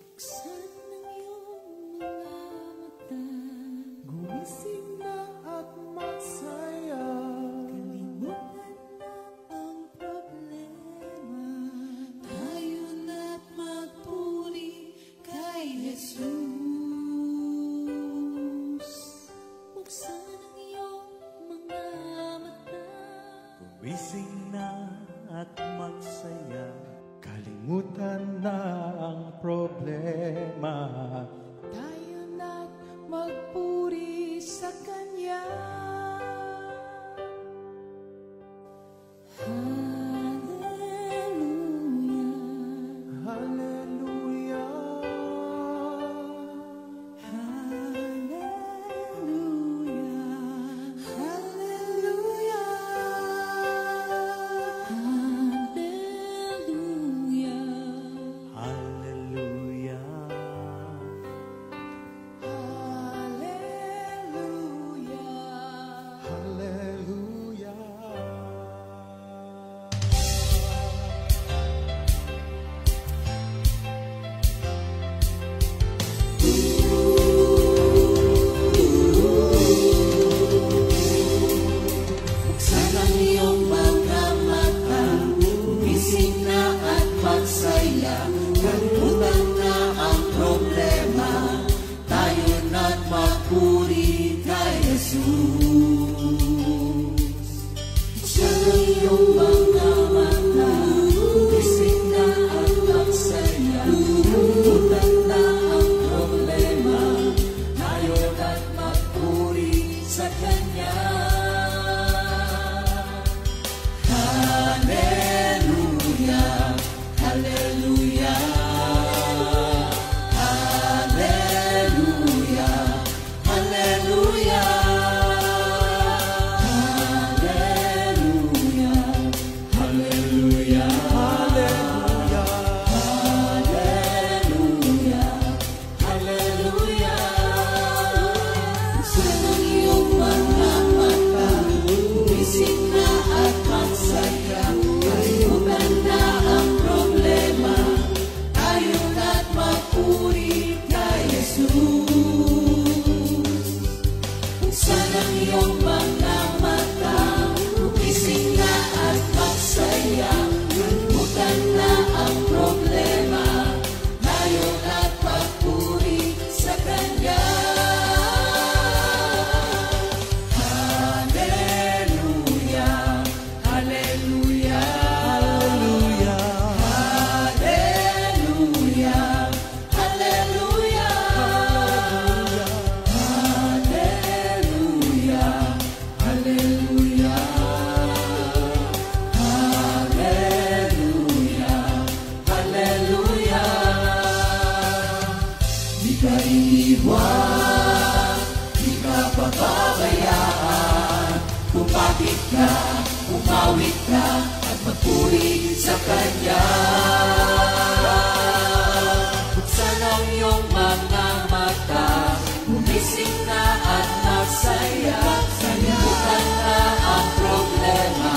Buksan ang iyong mga mata, gumising na at magsaya. Kalimutan na ang problema, tayo na't magpuri kay Jesus. Buksan ang iyong mga mata, Gumising na at magsaya. Kalimutan na ang problema. tayo na't magpuri sa Kanya. Hallelujah, Hallelujah. hallelujah, hallelujah, hallelujah, Hallelujah. hallelujah. Buksan ang iyong mga mata, gumising na at magsaya. Kalimutan na ang problema, tayo na't magpuri kay Jesus. Buksan ang iyong mga mata, gumising na at magsaya. Kalimutan na ang problema, tayo na't magpuri sa Kanya. Hallelujah, hallelujah, hallelujah, hallelujah, hallelujah, hallelujah, hallelujah, hallelujah. Buksan ang iyong mga mata, gumising na at magsaya. Kalimutan na ang problema, tayo na't magpuri kay Jesus. Buksan ang iyong mga mata, gumising na at magsaya. Kalimutan na ang problema, tayo na't magpuri sa Kanya. Hallelujah, hallelujah, hallelujah, hallelujah, hallelujah, hallelujah, hallelujah, hallelujah. Di ka iiwan, di ka pababayaan. Kumapit ka, umawit ka, at magpuri sa Kanya. Buksan ang iyong mga mata, gumising na at magsaya. Kalimutan na ang problema,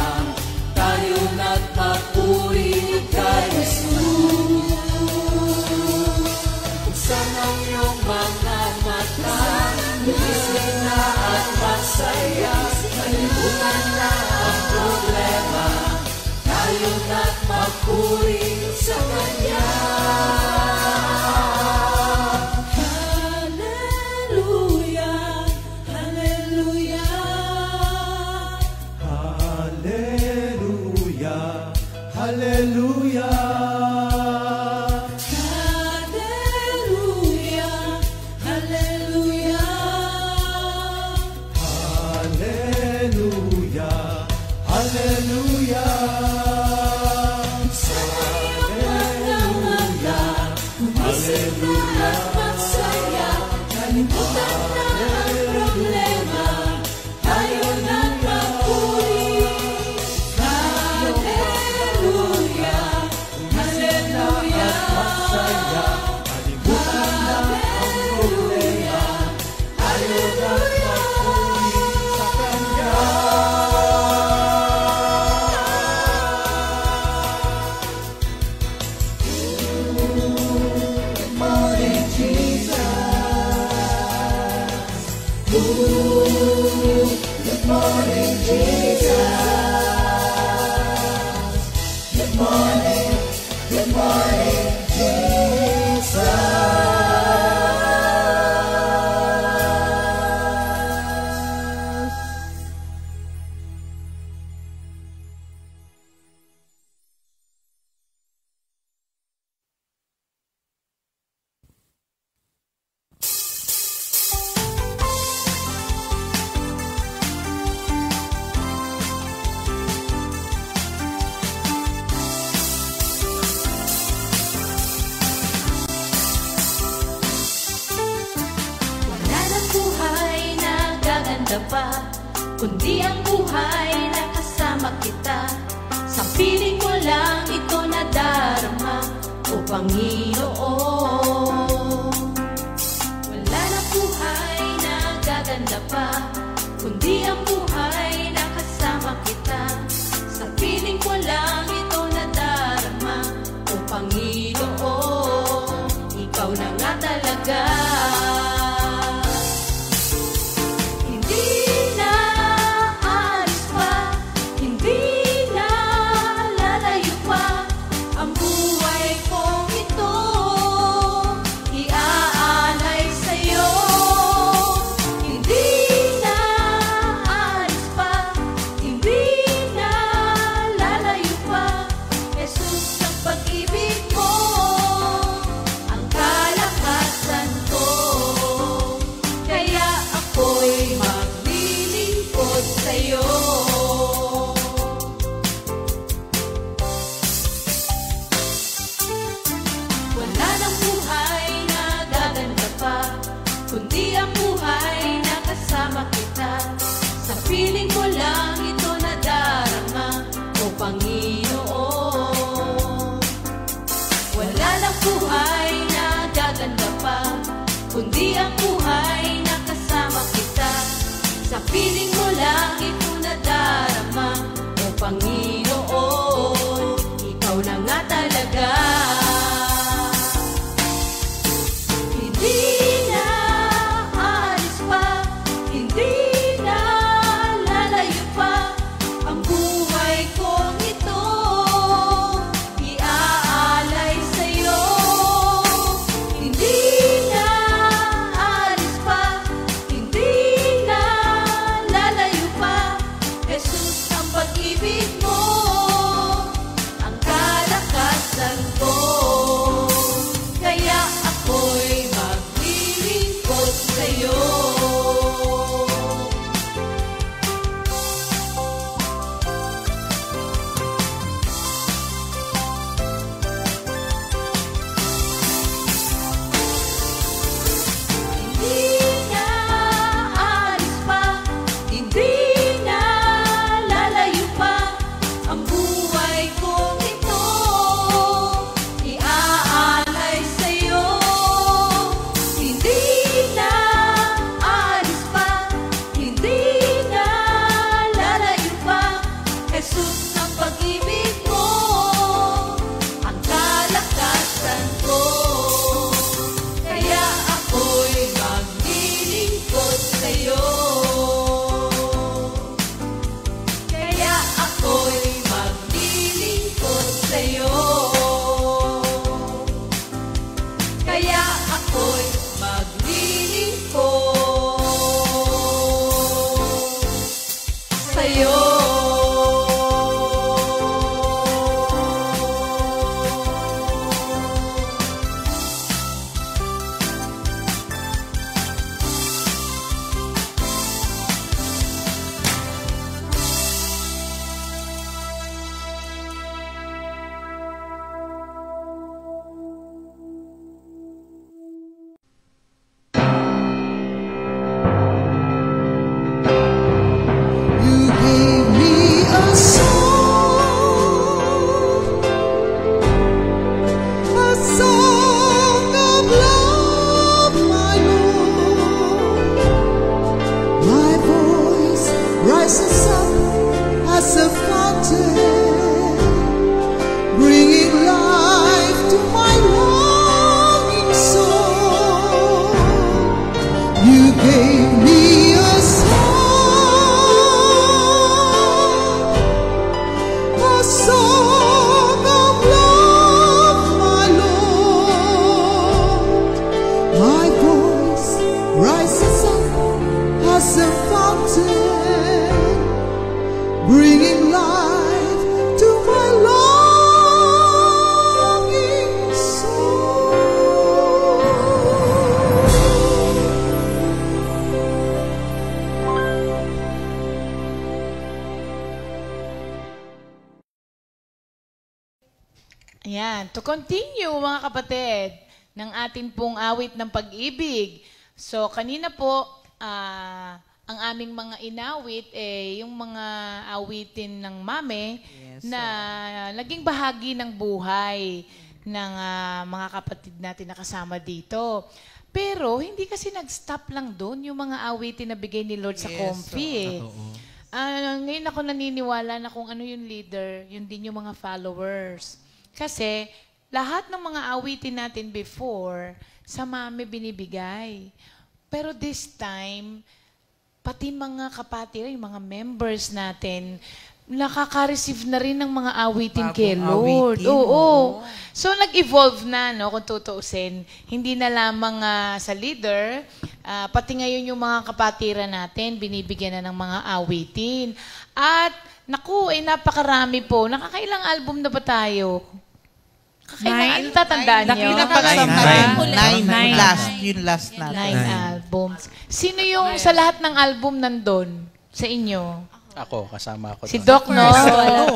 tayo na't magpuri kay Jesus. Buksan ang iyong mga mata, gumising na at magsaya. Kalimutan na ang problema, tayo na't magpuri sa Kanya. Hallelujah, hallelujah, Hallelujah. Hallelujah. hallelujah, hallelujah. Hallelujah. Hallelujah. Sa iyong mga mata, gumising na at magsaya. Kalimutan na ang problema, tayo na't magpuri. Kundi ang buhay na kasama kita. Sa piling mo lang ito nadarama, O Panginoon. Wala na buhay na gaganda pa, kundi ang buhay na kasama kita. Sa piling mo lang ito nadarama, O Panginoon. Ikaw na nga talaga. Piling mo lang ito nadarama, O Panginoon. Wala lang buhay na gaganda pa, kundi ang buhay na kasama kita. Sa piling mo lang ito nadarama, O Panginoon. Ikaw na nga talaga. Song Ayan, to continue mga kapatid, ng atin pong awit ng pag-ibig. So, kanina po, ang aming mga inawit, yung mga awitin ng mame na naging bahagi ng buhay ng mga kapatid natin na kasama dito. Pero, hindi kasi nag-stop lang doon yung mga awitin na bigay ni Lord sa Comfy. Ngayon ako naniniwala na kung ano yung leader, yun din yung mga followers. Kasi, lahat ng mga awitin natin before, sa mami binibigay. Pero this time, pati mga kapatid, yung mga members natin, nakaka-receive na rin ng mga awitin kay Lord. Oo. So, nag-evolve na, no, kung tutuusin. Hindi na lamang sa leader, pati ngayon yung mga kapatira natin, binibigyan na ng mga awitin. At, naku, napakarami po. Nakakailang album na ba tayo? Ano tatandaan nyo? Nine. Last na. 9 albums. Sino yung sa lahat ng album nandun sa inyo? Ako, kasama ako. Si Doc, no?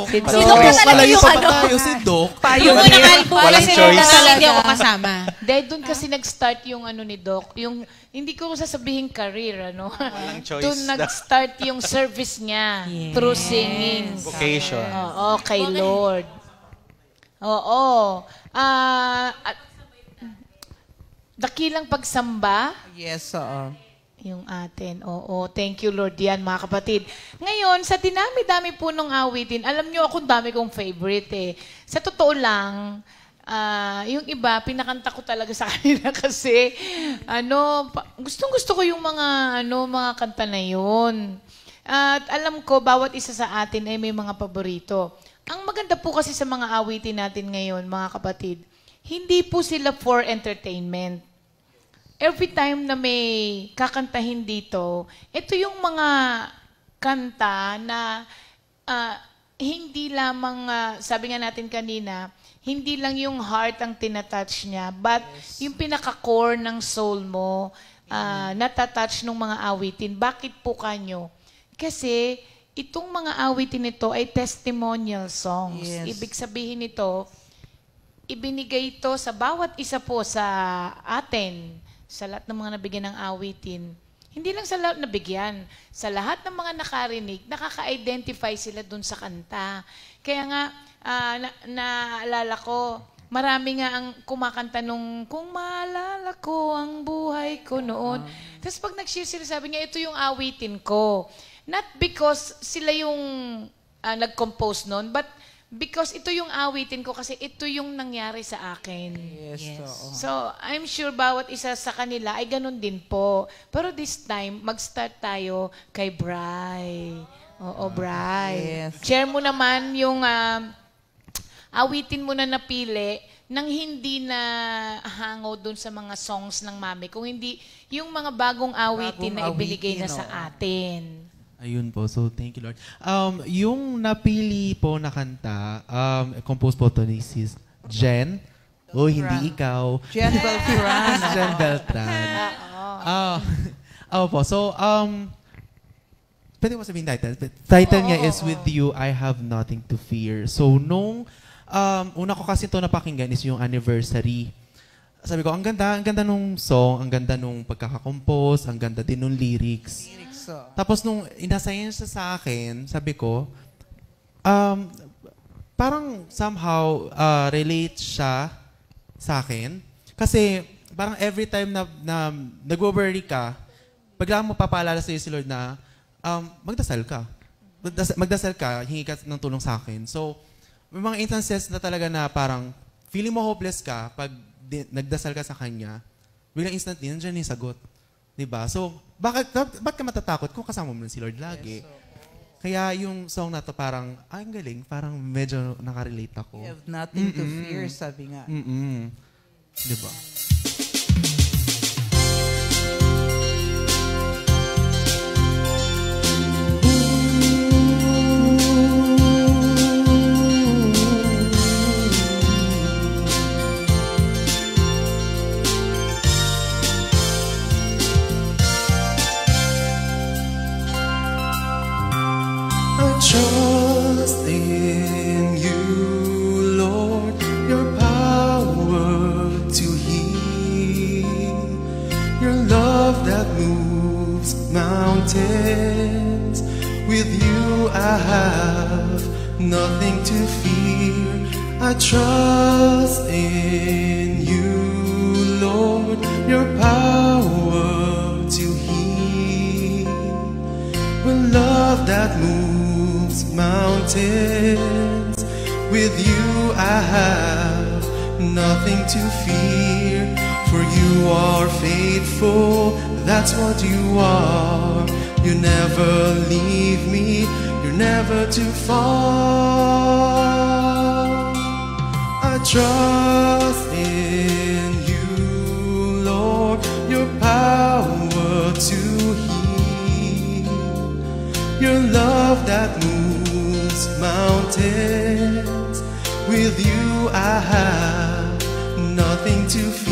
Si Doc. Si Doc na talaga yung ano. Si Doc. Yung unang album, Walang kasi choice. hindi ako kasama. Dahil doon kasi nag-start yung ano ni Doc. Yung, hindi ko sasabihin career, ano? Walang choice. Doon nag-start yung service niya through singing. Vocation. Oo, kay Lord. Oo. Dakilang pagsamba. Yes, oo. Yung atin. Oo. Thank you, Lord. Yan, mga kapatid. Ngayon, sa dinami-dami po nung awitin, alam nyo ako, dami kong favorite eh. Sa totoo lang, yung iba, pinakanta ko talaga sa kanila kasi, gustong-gusto ko yung mga kanta na yun. At alam ko, bawat isa sa atin ay may mga paborito. Ang maganda po kasi sa mga awitin natin ngayon, mga kapatid, hindi po sila for entertainment. Every time na may kakantahin dito, ito yung mga kanta na hindi lamang, sabi nga natin kanina, hindi lang yung heart ang tinatouch niya, but yung pinaka-core ng soul mo, natatouch ng mga awitin. Bakit po kanyo? Kasi itong mga awitin nito ay testimonial songs. Yes. Ibig sabihin nito, ibinigay ito sa bawat isa po sa atin, sa lahat ng mga nabigyan ng awitin. Hindi lang sa lahat nabigyan, sa lahat ng mga nakarinig, nakaka-identify sila dun sa kanta. Kaya nga, naalala ko, marami nga ang kumakanta nung, kung maalala ko ang buhay ko noon. Tapos pag nag-share sila, sabi niya, ito yung awitin ko. Not because sila yung nag-compose noon, but because ito yung awitin ko kasi ito yung nangyari sa akin. Yes. So, I'm sure bawat isa sa kanila ay ganun din po. Pero this time, mag-start tayo kay Bri. Oo, Bri. Yes. Share mo naman yung awitin mo na napili nang hindi na hango dun sa mga songs ng mami. Kung hindi, yung mga bagong awitin na ibinigay na sa atin. Ayun po. So, thank you, Lord. Yung napili po na kanta, composed po to ni Sis Jen. Oh, hindi ikaw. Jen Beltran. Jen Beltran. Po. So, pwede mo sabihin title? Title niya is With You, I Have Nothing to Fear. So, nung una ko kasi ito napakinggan is yung anniversary. Sabi ko, ang ganda nung song, ang ganda nung pagkakakompose, ang ganda din nung lyrics. Tapos nung inasayan siya sa akin, sabi ko, parang somehow relate siya sa akin. Kasi parang every time na nag-worry ka, biglang mo papaalala sa'yo si Lord na magdasal ka. Magdasal ka, hingi ka ng tulong sa akin. So, may mga instances na talaga na parang feeling mo hopeless ka pag nagdasal ka sa Kanya, biglang instantly, nandiyan yung sagot. Diba? So, bakit ka matatakot kung kasama mo si Lord lagi? Yes, kaya yung song na to parang, ang galing, parang medyo nakarelate ako. You have nothing to fear, sabi nga. Diba? Trust in you, Lord. Your mountains. With you I have nothing to fear. I trust in you, Lord, your power to heal. With love that moves mountains, with you I have nothing to fear. For you are faithful, that's what you are. You never leave me, you're never too far. I trust in you, Lord, your power to heal. Your love that moves mountains. With you I have nothing to fear.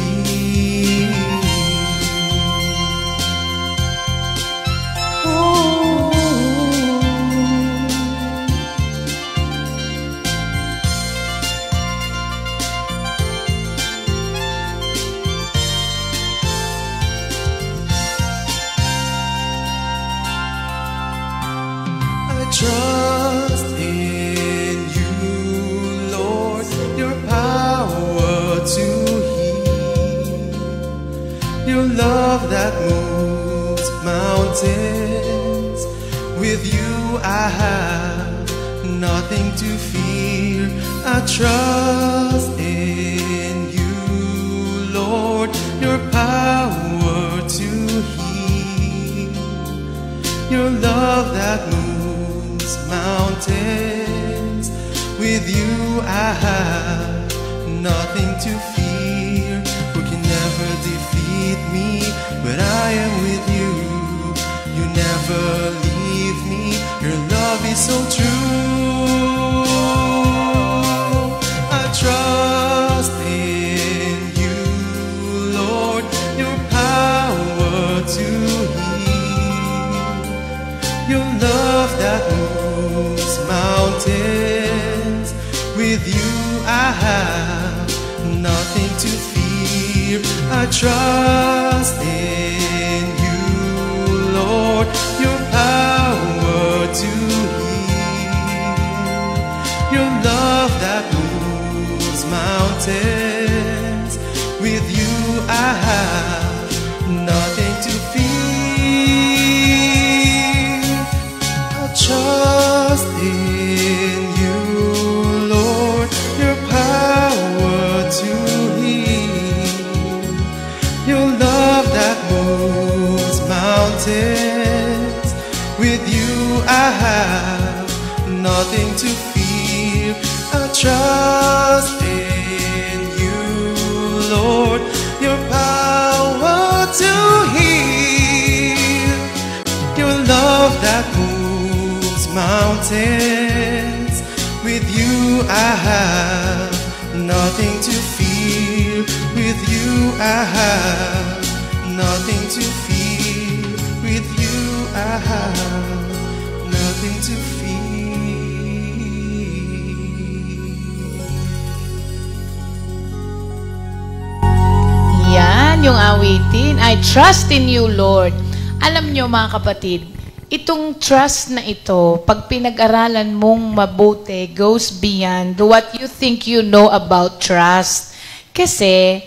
Trust in you, Lord, your power to heal. Your love that moves mountains. With you I have nothing to fear. I trust in you, Lord, your power to heal. Your love that moves mountains. With you I have nothing to fear. Who can never defeat me? But I am with you. You never leave me. Your love is so true. I trust in you, Lord, your power to heal. Your love that moves mountains. With you I have nothing to fear. I trust in you, Lord, your power to heal. Your love that moves mountains. With you I have nothing to fear. I trust in you, Lord, your power to heal. Your love that moves mountains. With you I have nothing to fear. I trust in you, Lord, your power to heal. Your love that moves mountains. With you I have nothing to fear. With you I have nothing to fear. With you I have nothing to fear. Yan yung awitin. I trust in you, Lord. Alam nyo mga kapatid, itong trust na ito, pag pinag-aralan mong mabuti, goes beyond what you think you know about trust. Kasi,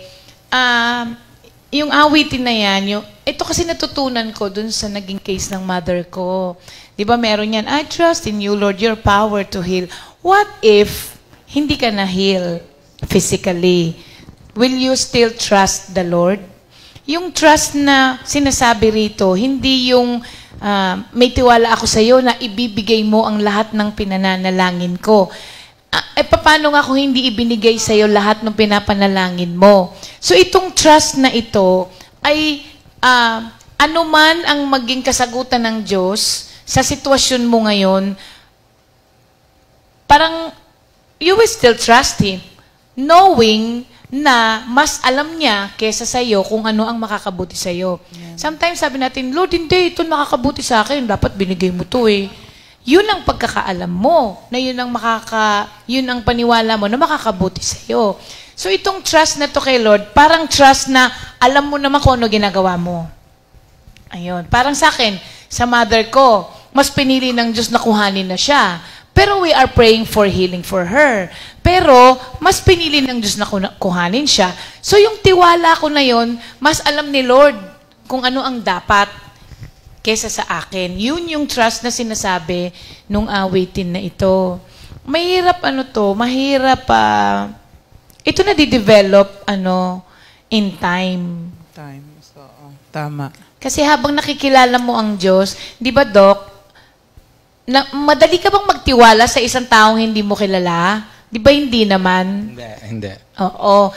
yung awitin na yan, ito kasi natutunan ko dun sa naging case ng mother ko. Di ba meron yan, I trust in you, Lord, your power to heal. What if hindi ka na-heal physically? Will you still trust the Lord? Yung trust na sinasabi rito, hindi yung may tiwala ako sa iyo na ibibigay mo ang lahat ng pinananalangin ko. Paano nga kung hindi ibinigay sa iyo lahat ng pinapanalangin mo? So itong trust na ito ay anuman ang maging kasagutan ng Diyos sa sitwasyon mo ngayon, parang you will still trust Him, knowing na mas alam niya kesa sa iyo kung ano ang makakabuti sa iyo. Yeah. Sometimes sabi natin, Lord, hindi, ito makakabuti sa akin. Dapat binigay mo to eh. Yun ang pagkakaalam mo, na yun ang paniwala mo na makakabuti sa iyo. So itong trust na to kay Lord, parang trust na alam mo naman kung ano ginagawa mo. Ayun. Parang sa akin, sa mother ko. Mas pinili ng Diyos na kuhanin na siya. Pero we are praying for healing for her. Pero, mas pinili ng Diyos na kuhanin siya. So, yung tiwala ko na yon, mas alam ni Lord kung ano ang dapat kesa sa akin. Yun yung trust na sinasabi nung awitin na ito. Mahirap mahirap ito na di-develop in time. So, tama. Kasi habang nakikilala mo ang Diyos, di ba, Doc, madali ka bang magtiwala sa isang taong hindi mo kilala? Di ba hindi naman? Hindi. Oo.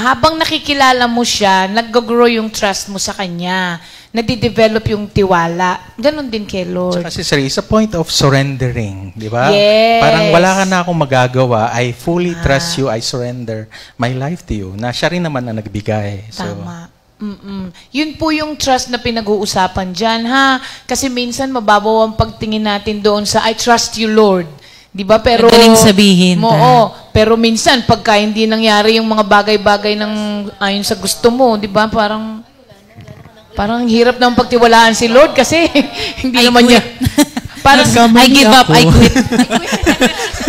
Habang nakikilala mo siya, nag-grow yung trust mo sa Kanya. Nadidevelop yung tiwala. Ganon din kay Lord. Kasi sir, it's a point of surrendering, di ba? Yes. Parang wala ka na akong magagawa. I fully trust you. I surrender my life to you. Na siya rin naman na nagbigay. So, Tama. Yun po yung trust na pinag-uusapan dyan, ha? Kasi minsan mababaw ang pagtingin natin doon sa I trust you, Lord. Di ba? Pero, madaling sabihin. Pero minsan, pagka hindi nangyari yung mga bagay-bagay ng ayon sa gusto mo, di ba? Parang hirap na pagtiwalaan si Lord kasi hindi naman niya. Parang, I give up, I quit.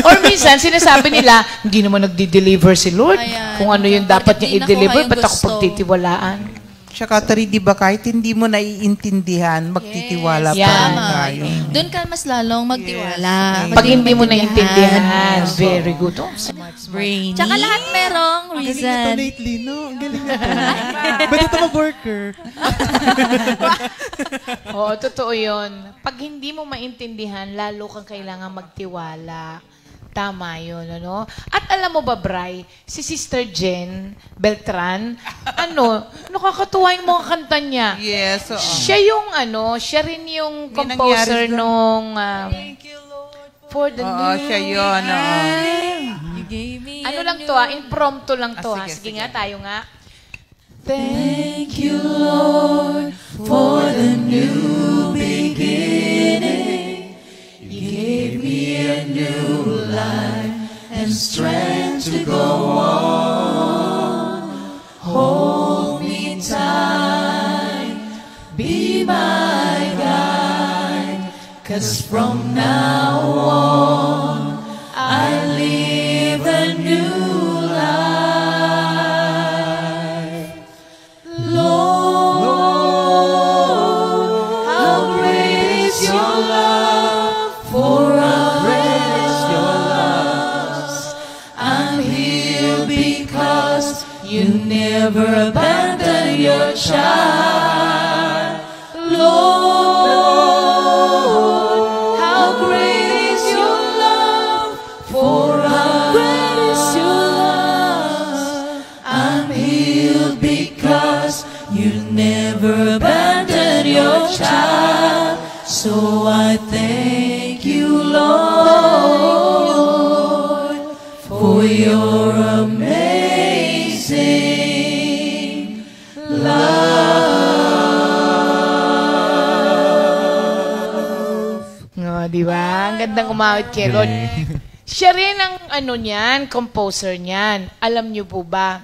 Or minsan, sinasabi nila, hindi naman nagdi-deliver si Lord. Ayan. Kung ano yung dapat niya Bakit di i-deliver, nakuha yung ba't ako gusto? pagtitiwalaan? Tsaka tari, di ba, kahit hindi mo naiintindihan, magtitiwala pa Yes. rin Tama. tayo. Doon ka mas lalong magtiwala. Yes. Pag hindi mo maintindihan. naiintindihan, very good. Oh, Brainy. Tsaka lahat merong Ang galing ito reason. lately, no? Ang galing ito. Ba't ito mag-worker? Oo, totoo yun. Pag hindi mo maintindihan, lalo kang kailangan magtiwala. Tama yun, ano? At alam mo ba, Bri, si Sister Jen Beltran, nakakatuwa yung mga kanta niya. Yes, oo. Siya rin yung May composer nangyari nung For the Oo, New siya yun, oo. You gave me Ano a lang new- to, impromptu lang to, ha? Sige, Sige sige. nga, tayo nga. Thank you, Lord, for the new beginning. You gave me a new life and strength to go on. Hold me tight, be my guide, 'cause from now on I live a new life. Lord, how great is your love for us. I'm here because you never abandon your child. Lord, how great is your love for us. Great is your love. I'm healed because you never abandon your child. So I thank you, Lord, for your amazing love. No, di ba? Ang gandang umawit kay Lord. Siya rin ang composer niyan. Alam niyo po ba?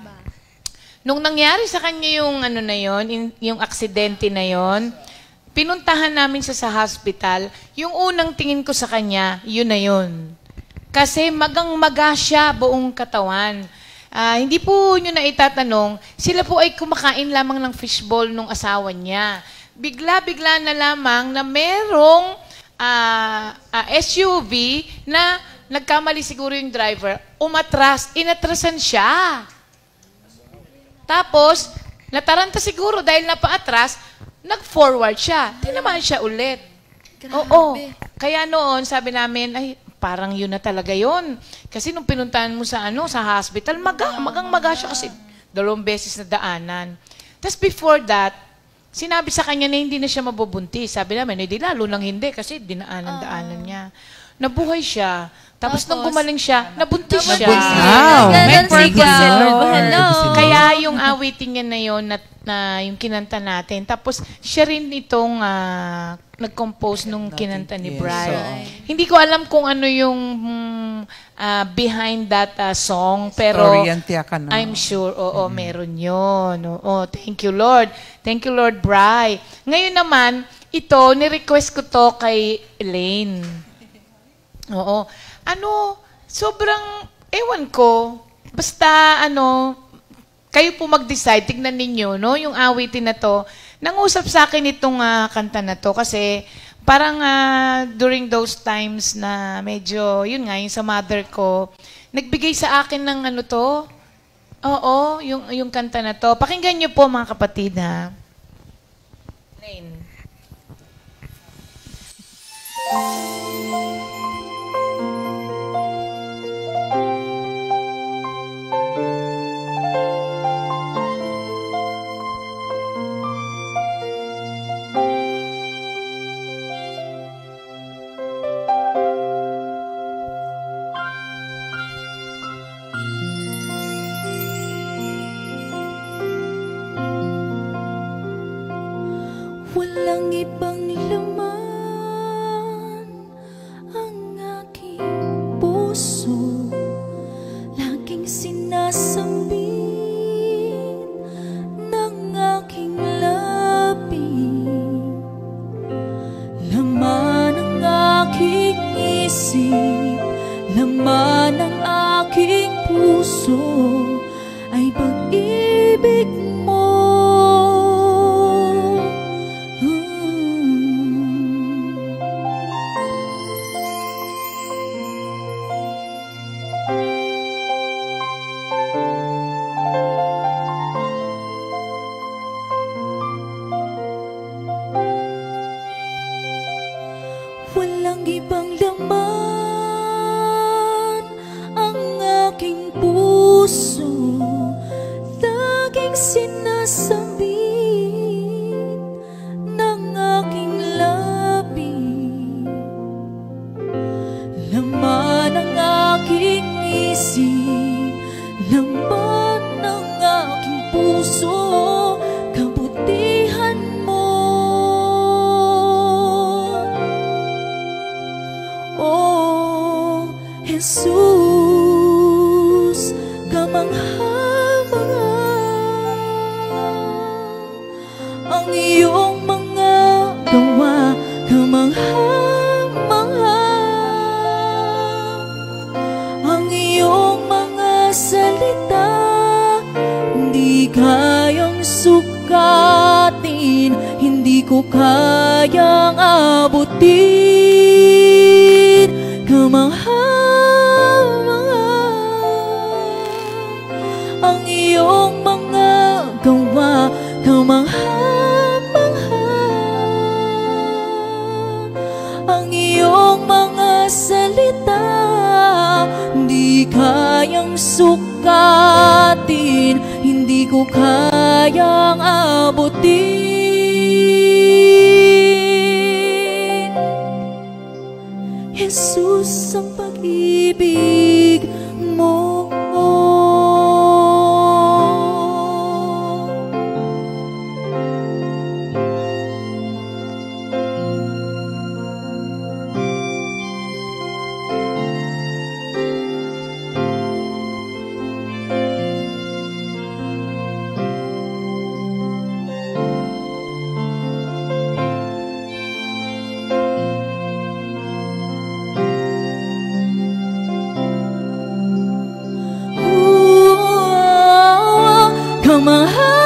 Nung nangyari sa kanya yung yung aksidente na yon, pinuntahan namin siya sa hospital. Yung unang tingin ko sa kanya, yun na yun. Kasi magang-maga siya buong katawan. Hindi po nyo na itatanong, sila po ay kumakain lamang ng fishball nung asawa niya. Bigla-bigla na lamang na merong SUV na nagkamali siguro yung driver, inatrasan siya. Tapos, nataranta siguro dahil napaatras, nag-forward siya. Tinamaan siya ulit. Oo. Kaya noon, sabi namin, ay, parang yun na talaga yun. Kasi nung pinuntahan mo sa hospital, magang-maga siya kasi 2 beses na daanan. Tapos before that, sinabi sa kanya na hindi na siya mabubuntis. Sabi namin, hindi lalo nang hindi kasi dinaanan-daanan niya. Nabuhay siya. Tapos nung gumaling siya, nabuntis siya. Wow. Ganon May si purpose God. Lord. Hello. Kaya yung awitin niya na yun, na yung kinanta natin. Tapos siya rin itong nag-compose nung kinanta ni Yes, Brian. oo. Hindi ko alam kung ano yung behind that song, pero Story yan, tiyakan na. I'm sure, meron yun. Oo, thank you, Lord. Thank you, Lord, Bri. Ngayon naman, ito, ni-request ko to kay Elaine. Oo. Sobrang, ewan ko, basta kayo po mag-decide, tignan ninyo, no, yung awitin na to. Nangusap sa akin itong kanta na to kasi parang during those times na medyo, yun nga, yung sa mother ko, nagbigay sa akin ng to. Oo, yung kanta na to. Pakinggan nyo po mga kapatid, ha. Lane. Walang ibang laman ang aking puso, laging sinasambit ng aking labi. Laman ng aking isip, laman ng aking puso ay pag-ibig mo. Walang ibang laman ang aking puso, laging sinasambit ng aking labi. Laman ng aking isip, laman ng aking puso, kabutihan mo. Oh, Jesus, kamangha-mangha ang iyong mga gawa, kamangha-mangha ang iyong mga salita, hindi kayang sukatin, hindi ko kayang abutin. Kamangha-mangha ang iyong mga gawa, kamangha-mangha ang iyong mga salita, hindi kayang sukatin, hindi ko kayang abutin. Jesus, ang pag-ibig mo. Kamangha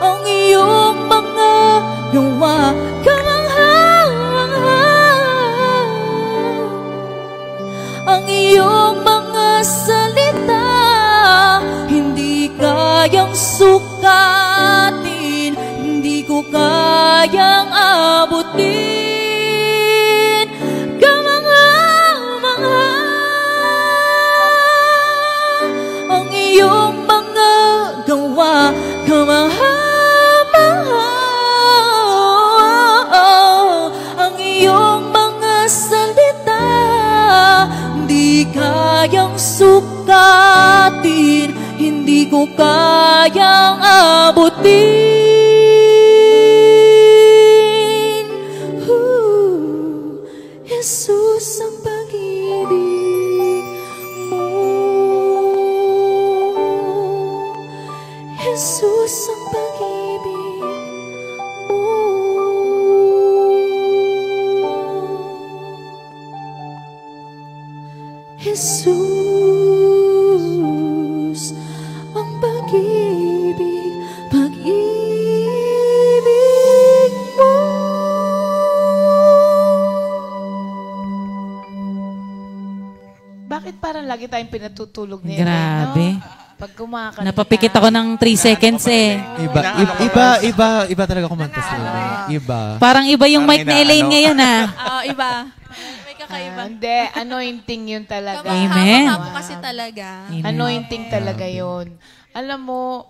ang iyong mga gawa, kamangha ang iyong mga salita, hindi kayang sukatin, hindi ko kayang abutin. Iyong mga gawa, kamangha-mangha ang iyong mga salita, hindi kayang sukatin, hindi ko kayang abutin. Jesus, ang pag-ibig mo. Jesus, ang pag-ibig Jesus, ang pag-ibig, pag-ibig mo. Bakit parang lagi tayong pinatutulog ni Grabe. No? Pag kumakanta. Napapikit ako ng 3 seconds eh. Iba talaga kumanta si Elaine. Iba. Parang iba yung mic ni Elaine ngayon ah. Oo, iba. May kakaiba. Hindi, anointing yun talaga. Amen. Kamangha po kasi talaga. Anointing talaga yun. Alam mo,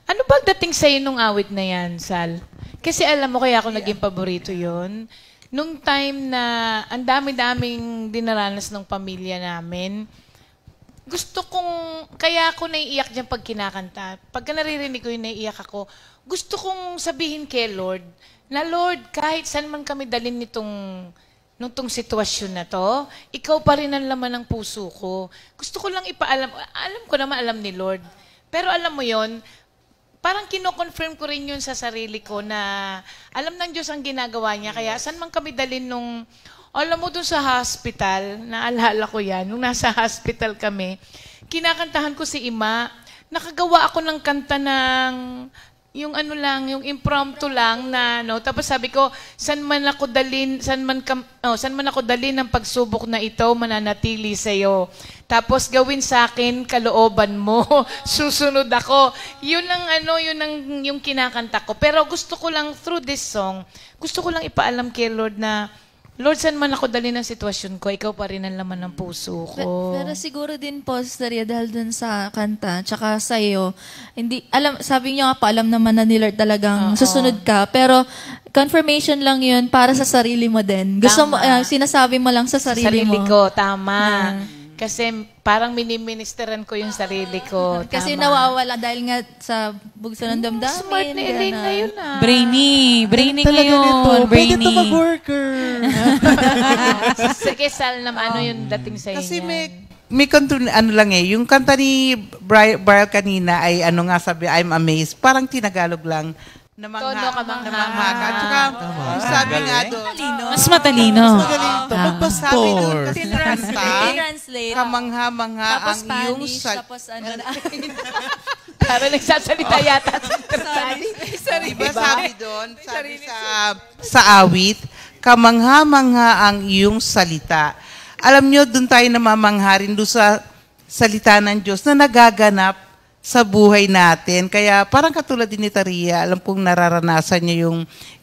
ano ba dating sa'yo nung awit na yan, Sal? Kasi alam mo, kaya ako naging paborito yun. Nung time na ang dami-daming dinaranas ng pamilya namin, gusto kong, kaya ako naiiyak dyan pag kinakanta. Pagka naririnig ko yung naiiyak ako, gusto kong sabihin kay Lord, na Lord, kahit saan man kami dalhin nitong sitwasyon na to, ikaw pa rin ang laman ng puso ko. Gusto ko lang ipaalam, alam ko naman alam ni Lord. Pero alam mo yon, parang kino-confirm ko rin yun sa sarili ko na alam ng Diyos ang ginagawa niya. Kaya saan man kami dalhin nung, alam mo dun sa hospital, naalala ko yan, nung nasa hospital kami, kinakantahan ko si Ima, nakagawa ako ng kanta ng, yung ano lang, yung impromptu lang na, no, tapos sabi ko, saan man ako dalhin ng pagsubok na ito, mananatili sa'yo. Tapos gawin sa akin kalooban mo, susunod ako. Yun yung kinakanta ko. Pero gusto ko lang, through this song, gusto ko lang ipaalam kay Lord na, Lord, saan man ako dali ng sitwasyon ko, ikaw pa rin ang laman ng puso ko. Pero siguro din po, Sister, dahil dun sa kanta, tsaka sa'yo, hindi, sabi niyo nga pa, alam naman na ni Lord talagang susunod ka, pero confirmation lang yun para sa sarili mo din. Gusto mo, sinasabi mo lang sa sarili mo. Ko, tama. Kasi parang miniministeran ko yung sarili ko. Kasi Tama. nawawala dahil nga sa bugso ng damdamin. Smart na Elaine ngayon ah. Brainy ngayon. Pwede Brainy. ito mag-worker. Sige, Sal, ano yung dating sa inyo? Kasi may kanto, ano lang eh, yung kanta ni Brian kanina ay ano nga sabi, I'm amazed. Parang tinagalog lang. Tono kamangha. At saka, sabi nga doon, Mas matalino. sabi doon kasi I-translate. kamangha-mangha Tapos ang iyong Spanish, tapos ano na. Para nagsasalita yata si Sal. Diba sabi doon, sabi sa awit, kamangha-mangha ang iyong salita. Alam nyo, doon tayo namamangha rin doon sa salita ng Diyos na nagaganap sa buhay natin. Kaya parang katulad din ni Taria, alam pong nararanasan niya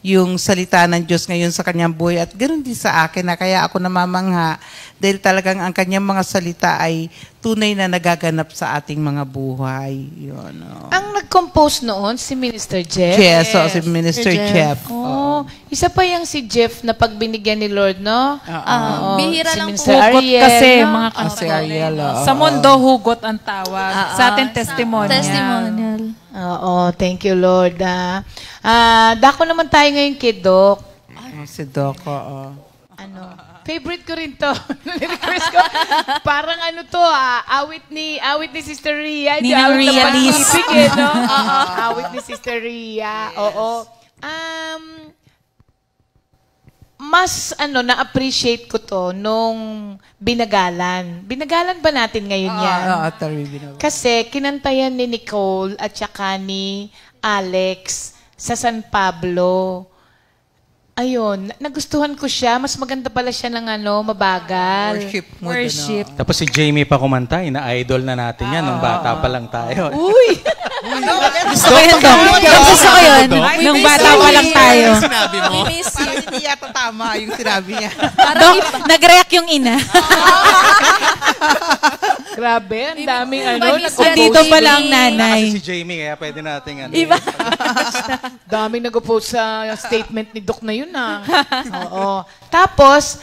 yung salita ng Diyos ngayon sa kanyang buhay. At ganoon din sa akin na kaya ako namamangha dahil talagang ang kanyang mga salita ay tunay na nagaganap sa ating mga buhay. Yun, Ang nag-compose noon, si Minister Jeff. Yes, si Minister Jeff. Oh, isa pa yung si Jeff na pagbinigyan ni Lord, no? Bihira Si lang Mr. po. Hugot Ariel, kasi, no? mga Si Ariel. Sa mundo, hugot ang tawag. Sa atin, testimonial. Testimonial. Oo, thank you, Lord. Dako naman tayo ngayon kay Doc. Si Doc, Favorite ko rin to. Request ko. Parang ano to, awit ni Sister Ria. Ninang Awit Ria ng Liz. pag-ibig, no? Awit ni Sister Ria. Oo. Mas na-appreciate ko to nung Binagalan. Binagalan ba natin ngayon yan? Kasi kinantayan ni Nicole at saka ni Alex sa San Pablo. Ayun, nagustuhan ko siya. Mas maganda pala siya ng mabagal. Worship. Tapos si Jamie pa kumanta, ina-idol na natin yan nung bata pa lang tayo. Uy! Gusto ko yun, Dok. Gusto ko yun. Nung bata pa lang tayo. Sinabi mo? Parang hindi yata tama yung sinabi niya. Dok, nag-react yung ina. Grabe, ang daming Andito pa lang nanay. Kasi si Jamie, kaya pwede natin daming nag-post sa statement ni Doc na yun Oo. Tapos,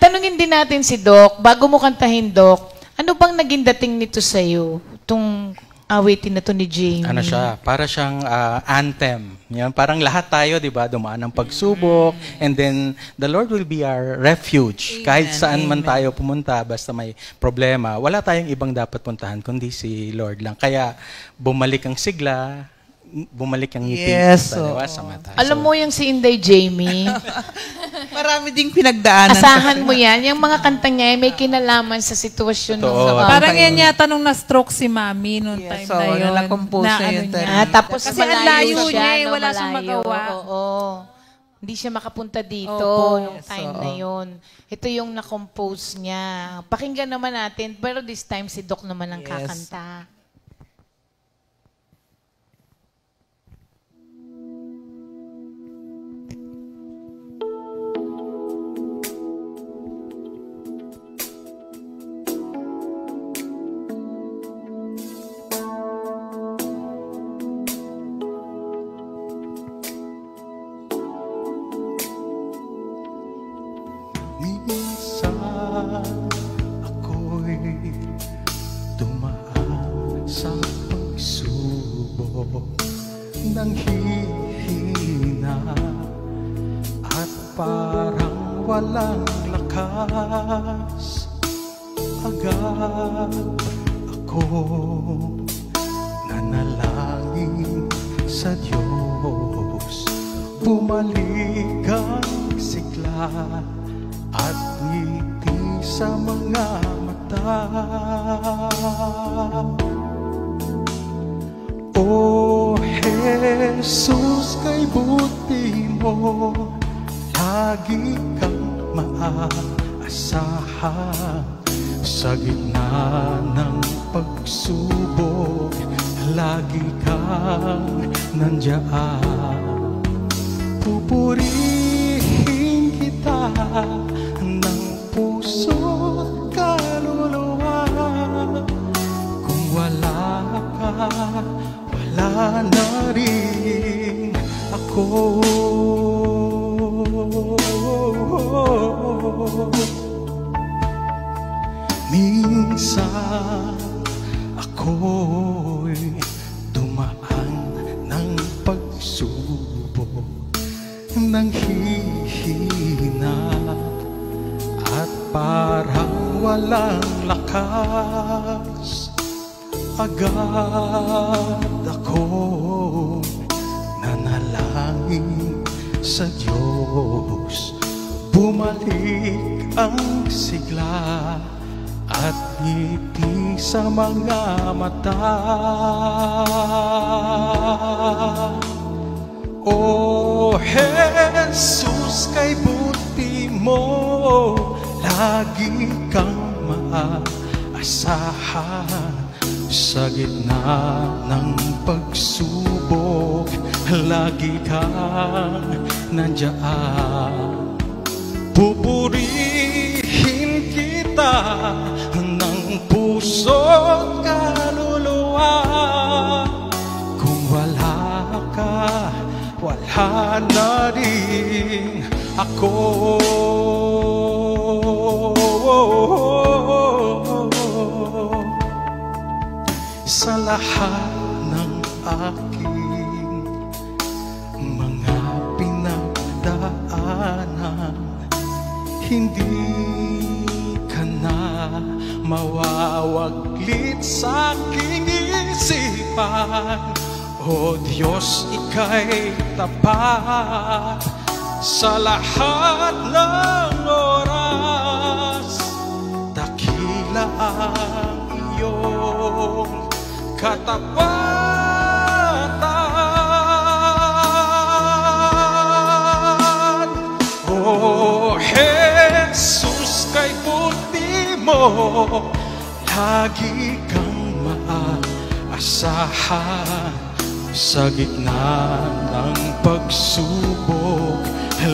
tanungin din natin si Doc, bago mo kantahin, Doc, ano bang naging dating nito sa'yo? Itong awitin na to ni Jamie. Ano siya, para siyang anthem. Yan, parang lahat tayo, di ba, dumaan ng pagsubok, and then the Lord will be our refuge. Kahit saan man tayo pumunta, basta may problema, wala tayong ibang dapat puntahan, kundi si Lord lang. Kaya bumalik ang sigla, bumalik ang ngiti Yes, sa mata. Alam mo yung si Inday Jamie, Marami ding pinagdaanan. asahan mo yan. Yung mga kanta niya may kinalaman sa sitwasyon ng Totoo. Parang yan yata nung na-stroke si Mami noong time Yes, na yun. na-compose siya yun. tapos Kasi ang layo siya, niya no, wala siyang malayo. magawa. Oo. Hindi siya makapunta dito Opo. nung time na yun. Ito yung na-compose niya. Pakinggan naman natin, pero this time si Doc naman ang kakanta. Minsan ako'y dumaan sa pagsubok ng hihina at parang walang lakas. Agad ako nanalangin sa Diyos, bumalik ang sigla at ngiti sa mga mata. O Jesus, kay buti mo, lagi kang maaasahan. Sa gitna ng pagsubok, lagi kang nandiyan. Pupurihin kita ng puso't kaluluwa. Kung wala ka, wala na rin ako. Minsan ako'y dumaan ng pagsubok ng hihina at parang walang lakas. Agad ako nanalangin sa Diyos, bumalik ang sigla at ngiti sa mga mata. O Jesus, kay buti mo, lagi kang maaasahan. Sa gitna ng pagsubok, lagi kang nandiyan. Pupurihin kita ng puso't kaluluwa. Kung wala ka, wala na rin ako. Sa lahat ng aking mga pinagdaanan, hindi ka na mawawaglit sa aking isipan. O Diyos, ika'y tapat sa lahat ng oras. Dakila ang iyong katapatan. O Jesus, kay buti mo, lagi kang maaasahan. Sa gitna ng pagsubok,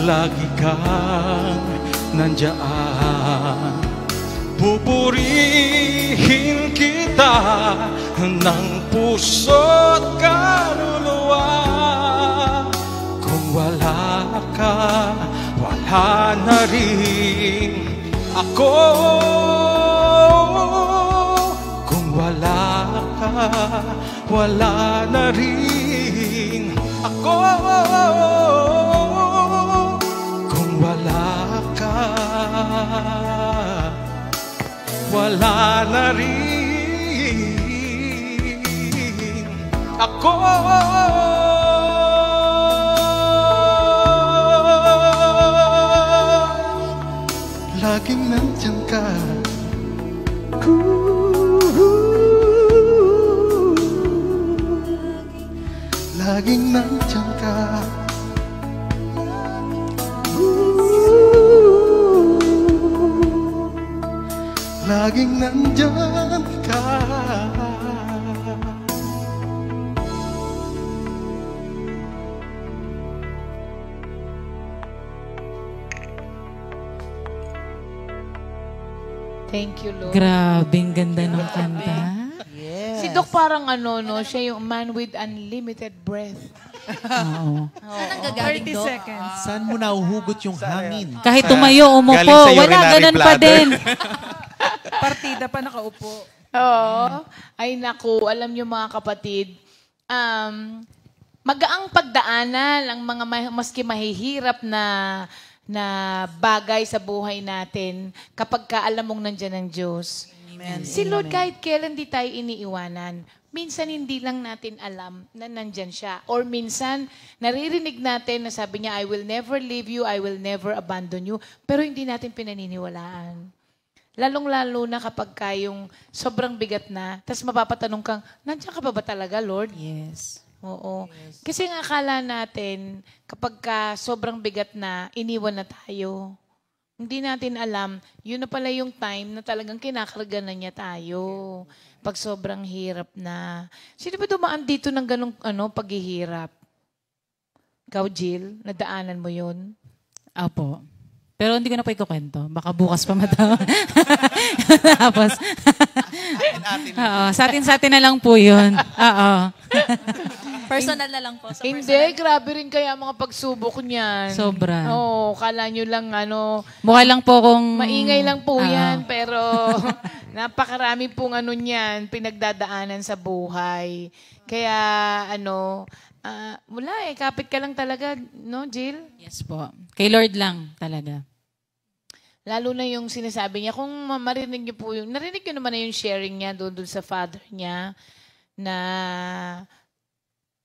lagi kang nandiyan. Pupurihin kita ng puso't kaluluwa. Kung wala ka, wala na rin ako. Kung wala ka, wala na rin ako. Kung wala ka, wala na rin ako. Laging nandiyan ka. Laging nandiyan ka. Thank you, Lord. Grabing ganda ng kanta. Si Doc parang ano, no? Siya yung man with unlimited breath. Oo. Saan gagaling, 30 Doc? seconds. Saan mo nahuhugot yung hangin? Kahit tumayo, umupo, Galing sa wala, urinary ganun pa bladder. din. Partida pa nakaupo. Oo. Ay naku, alam niyo mga kapatid, magaang pagdaanan ang mga maski mahihirap na bagay sa buhay natin kapag ka alam mong nandyan ang Diyos. Si Lord kahit kailan di tayo iniiwanan. Minsan hindi lang natin alam na nandyan siya. Or minsan naririnig natin na sabi niya, I will never leave you, I will never abandon you. Pero hindi natin pinaniniwalaan. Lalong-lalo na kapag kayong sobrang bigat na, tapos mapapatanong kang, nandiyan ka pa ba talaga, Lord? Yes. Oo. Kasi nga akala natin, kapag ka sobrang bigat na, iniwan na tayo. Hindi natin alam, yun na pala yung time na talagang kinakarga na niya tayo. Pag sobrang hirap na. Sino ba dumaan dito ng ganong paghihirap? Ikaw, Jill, nadaanan mo yun? Opo. Pero hindi ko na pa ikukwento. Baka bukas pa matawa. Tapos, oo, sa atin na lang po yun. Oo. Personal na lang po. Sa Hindi, grabe rin kaya mga pagsubok niyan. Sobra. Oo, kala nyo lang Mukha lang po kung... maingay lang po yan, pero napakarami pong niyan, pinagdadaanan sa buhay. Kaya wala kapit ka lang talaga, no, Jill? Yes po. Kay Lord lang talaga. Lalo na yung sinasabi niya, kung marinig niyo po yung, narinig niyo naman na yung sharing niya doon sa father niya, na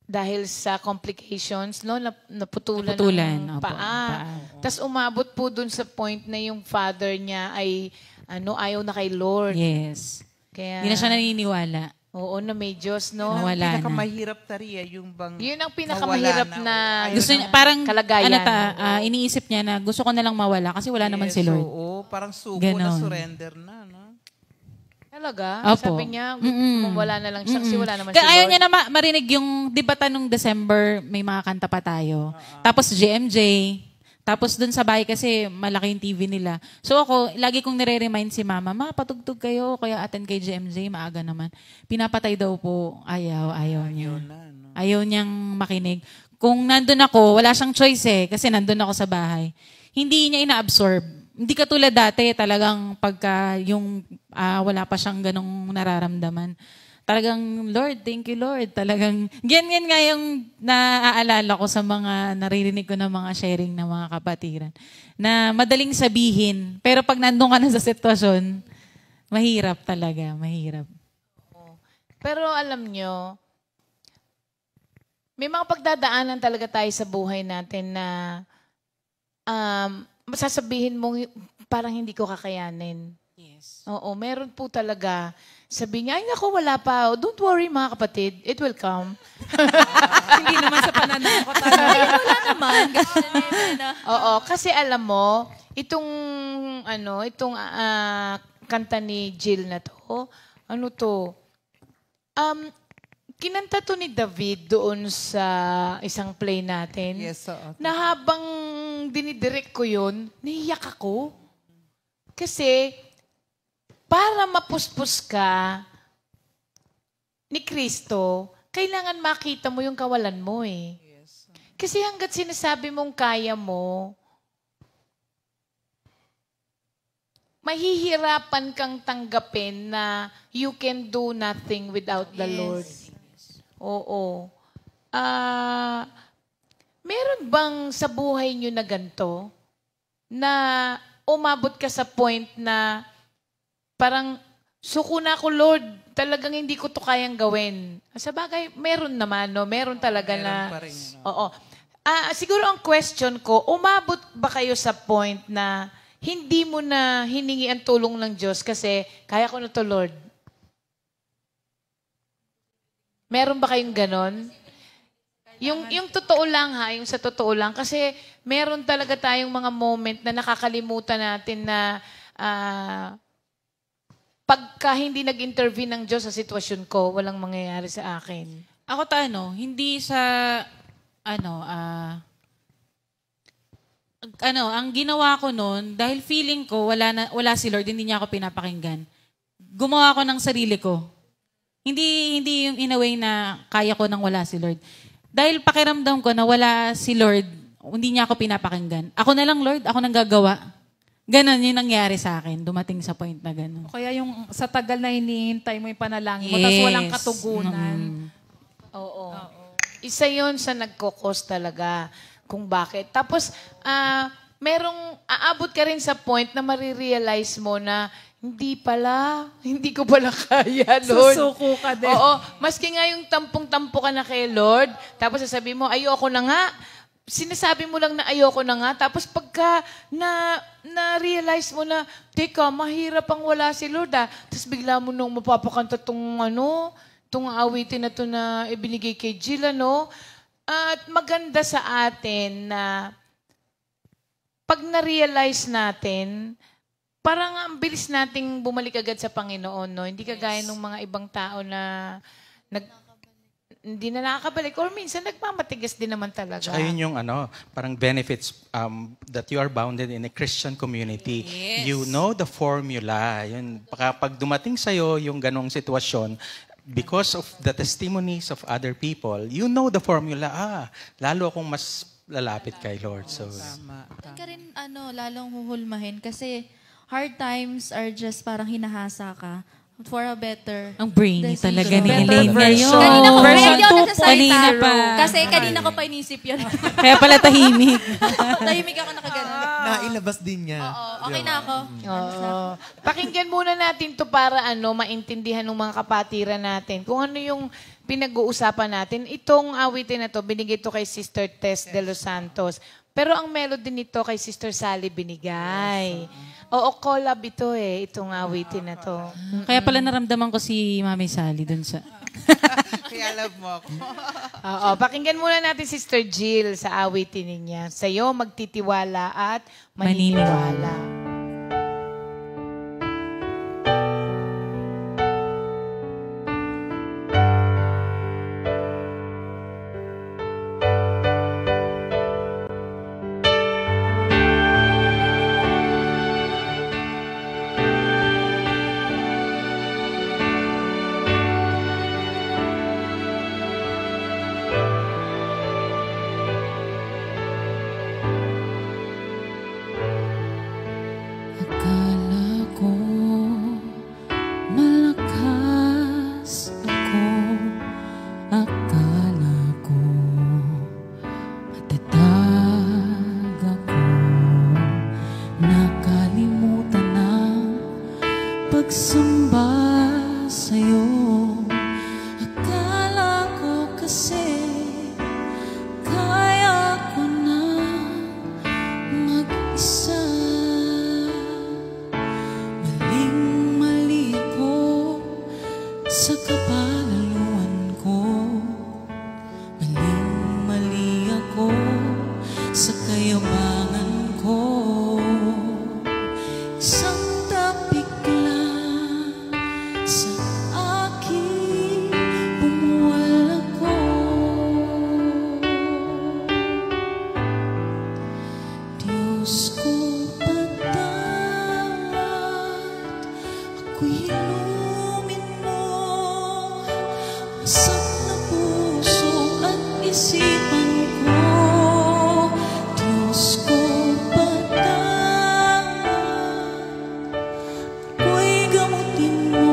dahil sa complications, no, naputulan ng opo, paa. Tapos umabot po doon sa point na yung father niya ay, ayaw na kay Lord. Yes. Kaya, Hindi na siya naniniwala. Oo, na may Diyos, no? Wala na. Pinakamahirap tariya yung bang Yun ang pinakamahirap mawala na Gusto niya, parang, kalagayan. iniisip niya na gusto ko na lang mawala kasi wala naman si Lord. Oo, parang suko Ganon. na surrender na, no? Talaga? Opo. Sabi niya, wala na lang siya kasi wala naman si Kaya ayaw Lord. niya na marinig yung, di ba tanong December, may mga kanta pa tayo. Tapos GMJ, tapos dun sa bahay kasi malaki yung TV nila. So ako, lagi kong nire-remind si mama, patugtog kayo, kaya attend kay GMJ, maaga naman. Pinapatay daw po, ayaw niya. Ayaw niyang makinig. Kung nandun ako, wala siyang choice kasi nandun ako sa bahay. Hindi niya ina-absorb. Hindi katulad dati, talagang pagka yung wala pa siyang ganong nararamdaman. Talagang, Lord, thank you, Lord. Talagang, ganyan nga yung naaalala ko sa mga naririnig ko ng mga sharing ng mga kapatiran. Na madaling sabihin, pero pag nandun ka na sa sitwasyon, mahirap talaga, mahirap. Pero alam nyo, may mga pagdadaanan talaga tayo sa buhay natin na masasabihin mo, parang hindi ko kakayanin. Yes. Oo, meron po talaga. Sabi niya, ay naku, wala pa. Don't worry mga kapatid, it will come. Hindi naman sa pananaw ko talaga. Wala naman. Oo, kasi alam mo, itong kanta ni Jill na to, kinanta to ni David doon sa isang play natin. Yes, oo. Na habang dinidirect ko yun, naiyak ako. Kasi, para mapuspos ka ni Kristo, kailangan makita mo yung kawalan mo eh. Kasi hanggat sinasabi mong kaya mo, mahihirapan kang tanggapin na you can do nothing without the Lord. Oo. Meron bang sa buhay nyo na ganito na umabot ka sa point na parang, suko na ako, Lord, talagang hindi ko to kayang gawin. Sa bagay, meron naman, no? Meron talaga na... pa rin, no? Oo. Siguro ang question ko, umabot ba kayo sa point na hindi mo na hiningi ang tulong ng Diyos kasi kaya ko na to, Lord. Meron ba kayong ganon? Yung totoo lang ha, yung sa totoo lang. Kasi meron talaga tayong mga moment na nakakalimutan natin na pagka hindi nag-intervene ng Diyos sa sitwasyon ko, walang mangyayari sa akin. Ako hindi sa, ang ginawa ko noon, dahil feeling ko wala si Lord, hindi niya ako pinapakinggan. Gumawa ko ng sarili ko. Hindi yung in a way na kaya ko nang wala si Lord. Dahil pakiramdam ko na wala si Lord, hindi niya ako pinapakinggan. Ako na lang, Lord, ako nang gagawa. Ganon yung nangyari sa akin. Dumating sa point na ganon. Kaya yung sa tagal na hinihintay mo yung panalangin mo, tapos walang katugunan. Oo. Isa yun sa nagkukos talaga kung bakit. Tapos, aabot ka rin sa point na marirealize mo na hindi ko pala kaya, Lord. Susuko ka din. Oo. Maski nga yung tampong-tampo ka na kay Lord, tapos sasabihin mo, ayoko na nga. Sinasabi mo lang na ayoko na nga. Tapos pagka na-realize mo na, teka, mahirap ang wala si Lord Tapos bigla mo nung mapapakanta tong awitin na to na ibinigay kay Jill, At maganda sa atin na pag na-realize natin, parang ang bilis nating bumalik agad sa Panginoon, Hindi kagaya ng mga ibang tao na hindi na nakakabalik. Or minsan, nagmamatigas din naman talaga. Tsaka yun yung parang benefits that you are bounded in a Christian community. Yes. You know the formula. Yun, pag dumating sa'yo yung ganong sitwasyon, because of the testimonies of other people, you know the formula. Lalo akong mas lalapit kay Lord. So, Huwag ka rin lalong huhulmahin kasi hard times are just parang hinahasa ka for a better Ang brainy decision. talaga ni Better Elaine version. ngayon. Kanina ko Version medyo 2 nagsasalita. kanina pa. Kasi kanina ko pa inisip yun. Kaya pala tahimik. Tahimik ako nakaganon. Nailabas din niya. Oo, okay na ako. Oo. Pakinggan muna natin to para maintindihan ng mga kapatiran natin. Kung ano yung pinag-uusapan natin. Itong awitin na to, binigay to kay Sister Tess de los Santos. Pero ang melody nito kay Sister Sally binigay. Oo, collab ito itong awitin na to. Kaya pala naramdaman ko si Mami Sally dun sa... Kaya love mo ako. Oo, pakinggan muna natin Sister Jill sa awitin niya. Sa'yo magtitiwala at maniniwala. Akala ko malakas ako, akala ko matatag ako, nakalimutan ang pagsamba sa'yo. Akala ko kasi kaya ko na mag-isa. Maling-mali ko sa kapalaluan ko, maling-mali ako sa kayabangan ko. Isang tapik lang sa aking bumuwal ako. Diyos ko, patawad, ako'y inumin mo. Masak na puso at isipan ko. Diyos ko, patawad, ako'y gamutin mo.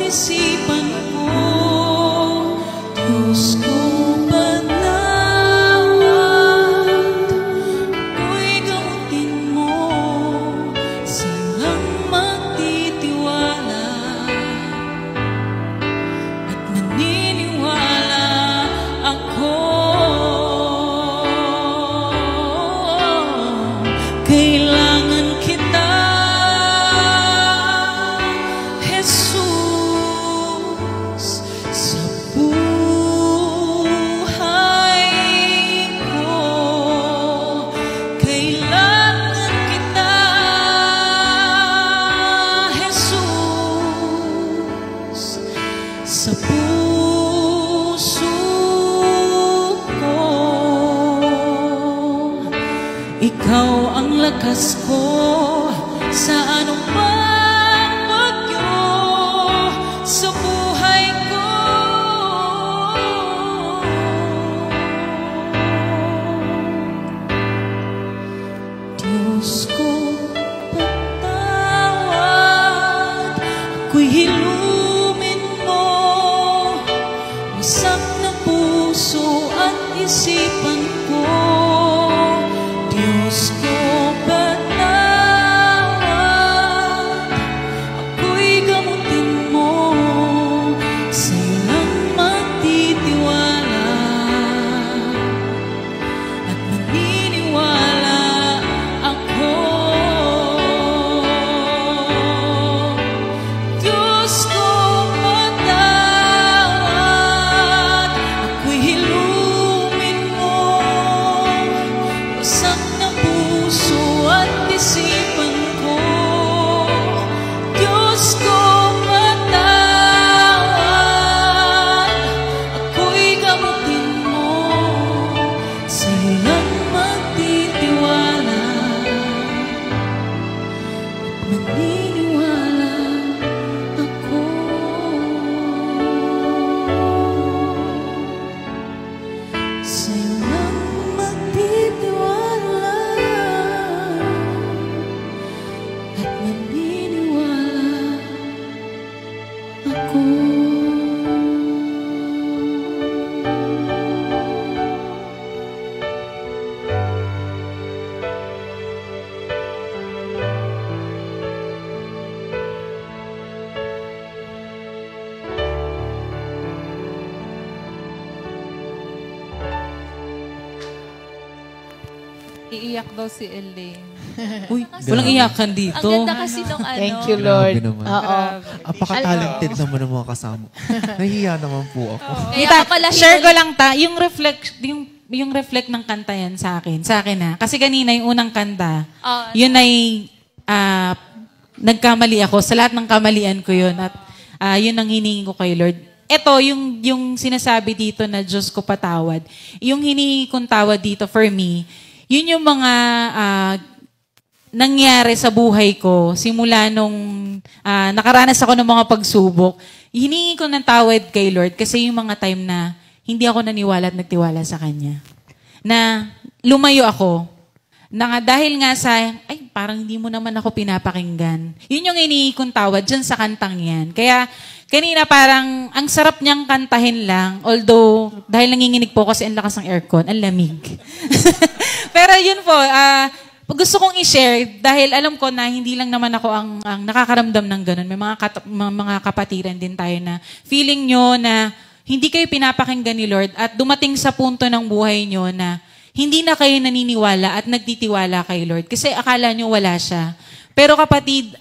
isipan ko. Diyos ko patawad, ako'y gamutin mo, silang magtitiwala at naniniwala ako. Kailangan kita, Jesus, sa buhay ko. Kailangan kita, Jesus, sa puso ko. Ikaw ang lakas ko sa anumang bagyo sa buhay ko. Diyos ko patawad, ako'y hilumin mo, wasak na puso at isipan ko. Diyos ko patawad, ako'y gamutin mo, sa'yo lang magtitiwala at maniniwala ako. Diyos ko patawad, ako'y hilumin mo, wasak na puso at isipan ko. Diyos ko patawad, ako'y gamutin mo, sa'yo lang magtitiwala at maniniwala ako. Sa'yo lang magtitiwala at maniniwala ako. Iiyak daw si Elaine. Uy, walang iyakan dito. Ang ganda kasi nung ano. Thank you, Lord. Grabe naman. Oo. Apaka-talented naman ng mga kasama. Nahihiya naman po ako. Kita, share ko lang yung reflect ng kanta yan sa akin na. Kasi kanina yung unang kanta, yun ay nagkamali ako. Sa lahat ng kamalian ko yun. At yun ang hiningi ko kay Lord. Ito, yung sinasabi dito na Diyos ko patawad. Yung hiningi kong tawad dito for me, yun yung mga nangyari sa buhay ko simula nung nakaranas ako ng mga pagsubok. Hiningi ko ng tawad kay Lord kasi yung mga time na hindi ako naniwala at nagtiwala sa Kanya. Na lumayo ako. Na dahil nga sa, parang hindi mo naman ako pinapakinggan. Yun yung hiningi kong tawad dyan sa kantang yan. Kaya kanina parang ang sarap niyang kantahin lang. Although, dahil nanginginig po kasi ang lakas ng aircon, ang lamig. Pero yun po, gusto kong i-share dahil alam ko na hindi lang naman ako ang nakakaramdam ng ganun. May mga kapatiran din tayo na feeling nyo na hindi kayo pinapakinggan ni Lord at dumating sa punto ng buhay nyo na hindi na kayo naniniwala at nagtitiwala kay Lord kasi akala nyo wala siya. Pero kapatid,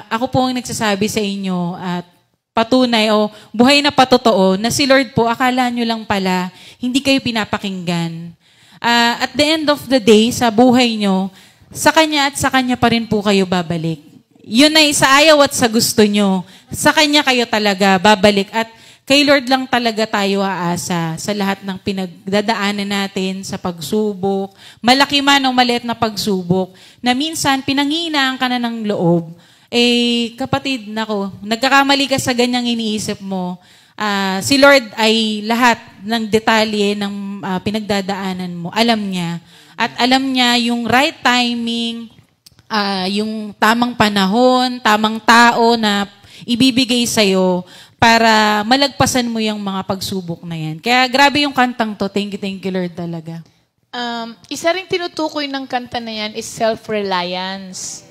ako po ang nagsasabi sa inyo at patunay o buhay na patotoo na si Lord po, akala nyo lang pala, hindi kayo pinapakinggan. At the end of the day, sa buhay nyo, sa Kanya at sa Kanya pa rin po kayo babalik. Yun ay sa ayaw at sa gusto nyo. Sa Kanya kayo talaga babalik at kay Lord lang talaga tayo aasa sa lahat ng pinagdadaanan natin sa pagsubok. Malaki man o maliit na pagsubok na minsan pinanghihinaan ka na ng loob. Kapatid, nako, nagkakamali ka sa ganyang iniisip mo. Si Lord ay lahat ng detalye ng pinagdadaanan mo. Alam niya. At alam niya yung right timing, yung tamang panahon, tamang tao na ibibigay sa'yo para malagpasan mo yung mga pagsubok na yan. Kaya grabe yung kantang to. Thank you Lord talaga. Isa ring tinutukoy ng kanta na yan is self-reliance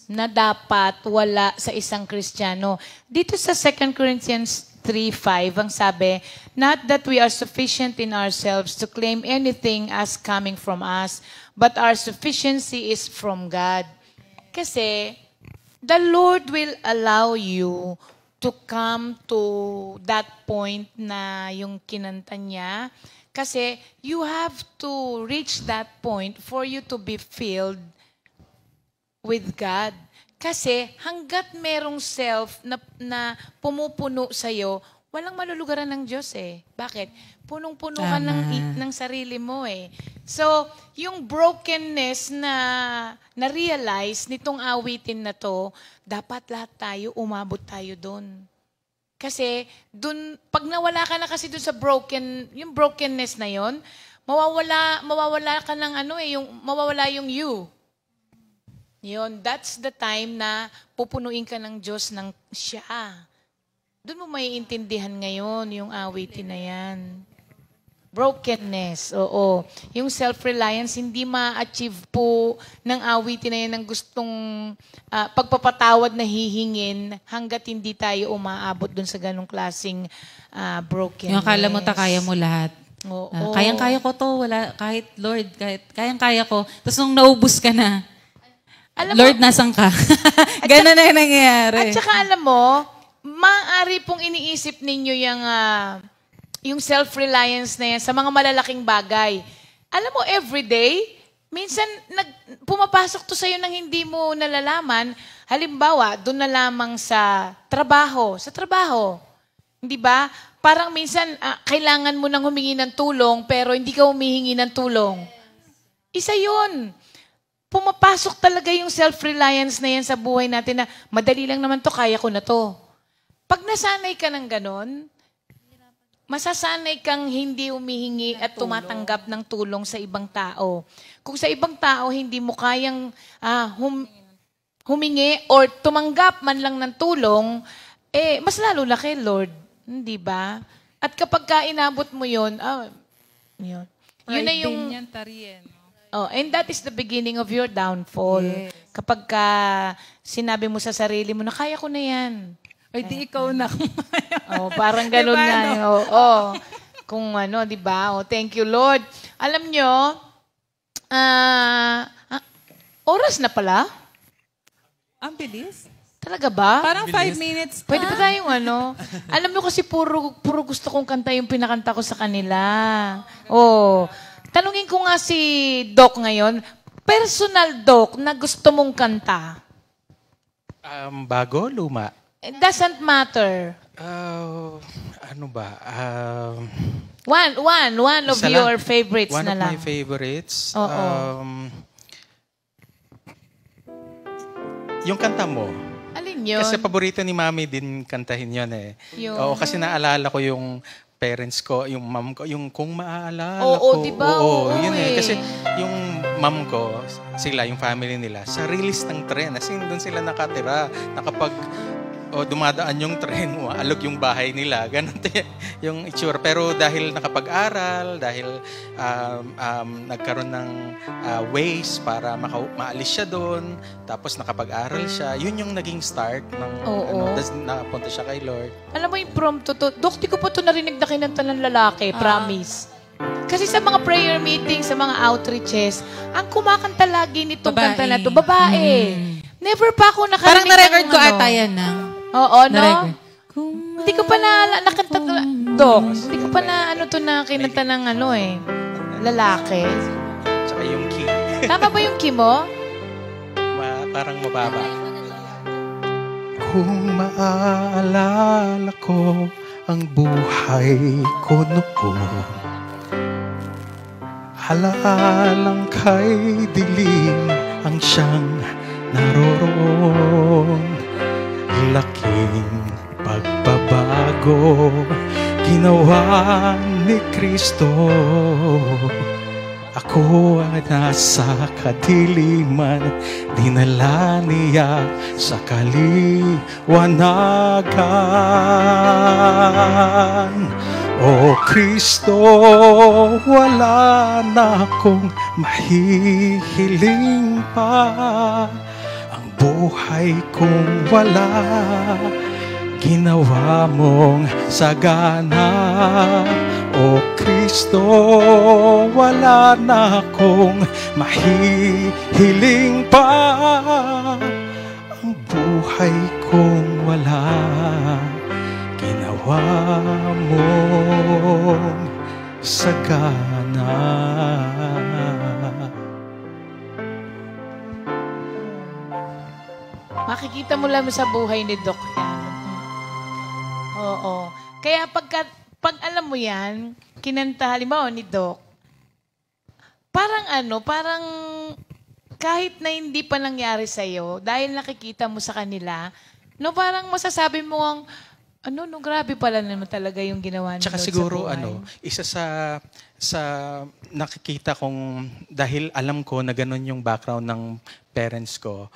na dapat wala sa isang Kristiyano. Dito sa 2 Corinthians 3:5, ang sabi, not that we are sufficient in ourselves to claim anything as coming from us, but our sufficiency is from God. Kasi, the Lord will allow you to come to that point na yung kinanta niya. Kasi, you have to reach that point for you to be filled with God. Kasi hanggat merong self na pumupuno sa'yo, walang malulugaran ng Diyos eh. Bakit? Punong-puno ka ng sarili mo eh. So, yung brokenness na realize nitong awitin na to, dapat lahat tayo, umabot tayo doon. Kasi, pag nawala ka na kasi doon sa yung brokenness na yon, mawawala ka ng mawawala yung you. Yun, that's the time na pupunuin ka ng Diyos ng siya. Doon mo maiintindihan ngayon yung awitin na yan. Brokenness, oo. Yung self-reliance, hindi ma-achieve po ng awitin na yan ng gustong pagpapatawad na hihingin hanggat hindi tayo umaabot doon sa ganong klaseng brokenness. Yung akala mo kaya mo lahat. Oo. Kayang-kaya ko to, kahit Lord, kayang-kaya ko. Tapos nung naubos ka na, Lord, nasan ka? Ganun na yung nangyayari. At saka alam mo, maaari pong iniisip ninyo yung self-reliance na yan sa mga malalaking bagay. Alam mo, everyday, minsan pumapasok to sa'yo nang hindi mo nalalaman. Halimbawa, doon na lamang sa trabaho. Sa trabaho. Hindi ba? Parang minsan, kailangan mo nang humingi ng tulong, pero hindi ka humihingi ng tulong. Isa yun. Pumapasok talaga yung self-reliance na yan sa buhay natin na madali lang naman to, kaya ko na to. Pag nasanay ka ng ganon, masasanay kang hindi humihingi at tumatanggap ng tulong sa ibang tao. Kung sa ibang tao hindi mo kayang humingi or tumanggap man lang ng tulong, mas lalo na kay Lord. Hindi ba? At kapag inabot mo yun, yun na yung... Oh, and that is the beginning of your downfall. Yes. Kapag sinabi mo sa sarili mo na kaya ko na yan. Ay, di ikaw na. Parang ganun diba, nga. Kung di ba? Thank you, Lord. Alam nyo, oras na pala. Ang bilis. Talaga ba? Parang 5 minutes pa. Pwede pa tayong Alam mo kasi puro gusto kong kanta yung pinakanta ko sa kanila. Tanungin ko nga si Doc ngayon, personal Doc na gusto mong kanta? Bago, luma? It doesn't matter. Ano ba? One of your favorites na lang. One of my favorites? Yung kanta mo. Alin yun? Kasi paborito ni Mami din kantahin yun eh. Oo, kasi naalala ko yung parents ko, yung mom ko, yung kung maaalala ko. Diba? Yun eh. Kasi yung mom ko, sila, yung family nila, sa release ng tren. As in, doon sila nakatira. Nakapag dumadaan yung tren, alog yung bahay nila. Ganun yung itsura. Pero dahil nakapag-aral, dahil nagkaroon ng ways para maalis siya doon, tapos nakapag-aral siya, yun yung naging start ng napunta siya kay Lord. Alam mo yung prompto to, Dok, di ko po ito narinig na kinanta ng lalaki, promise. Kasi sa mga prayer meetings, sa mga outreaches, ang kumakanta lagi nitong kanta na to, babae. Never pa ako nakarinig. Parang na-record ko ata yan ng... Oo, no? Hindi ko pa nakanta to, Dok. Hindi ko pa na kinanta ng lalaki. Tsaka yung key. Tama ba yung key mo? Parang mababa. Kung maaalala ko ang buhay ko noon, halaalang kay dilim ang siyang naroroon. Laking pagbabago ginawa ni Kristo Ako ay nasa kadiliman, dinala niya sa kaliwanagan. O Kristo, wala na akong mahihiling pa. Ang buhay kong wala, ginawa mong sagana. O Kristo, wala na akong mahihiling pa. Ang buhay kong wala, ginawa mong sagana. Makikita mo lang sa buhay ni Doc yan. Oo. Kaya pag alam mo yan, kinanta halimbawa ni Doc, parang kahit na hindi pa nangyari sa'yo, dahil nakikita mo sa kanila, no, parang masasabi mo ang, grabe pala naman talaga yung ginawa ni Tsaka Lord siguro, sa buhay. isa sa nakikita kong, dahil alam ko na ganun yung background ng parents ko,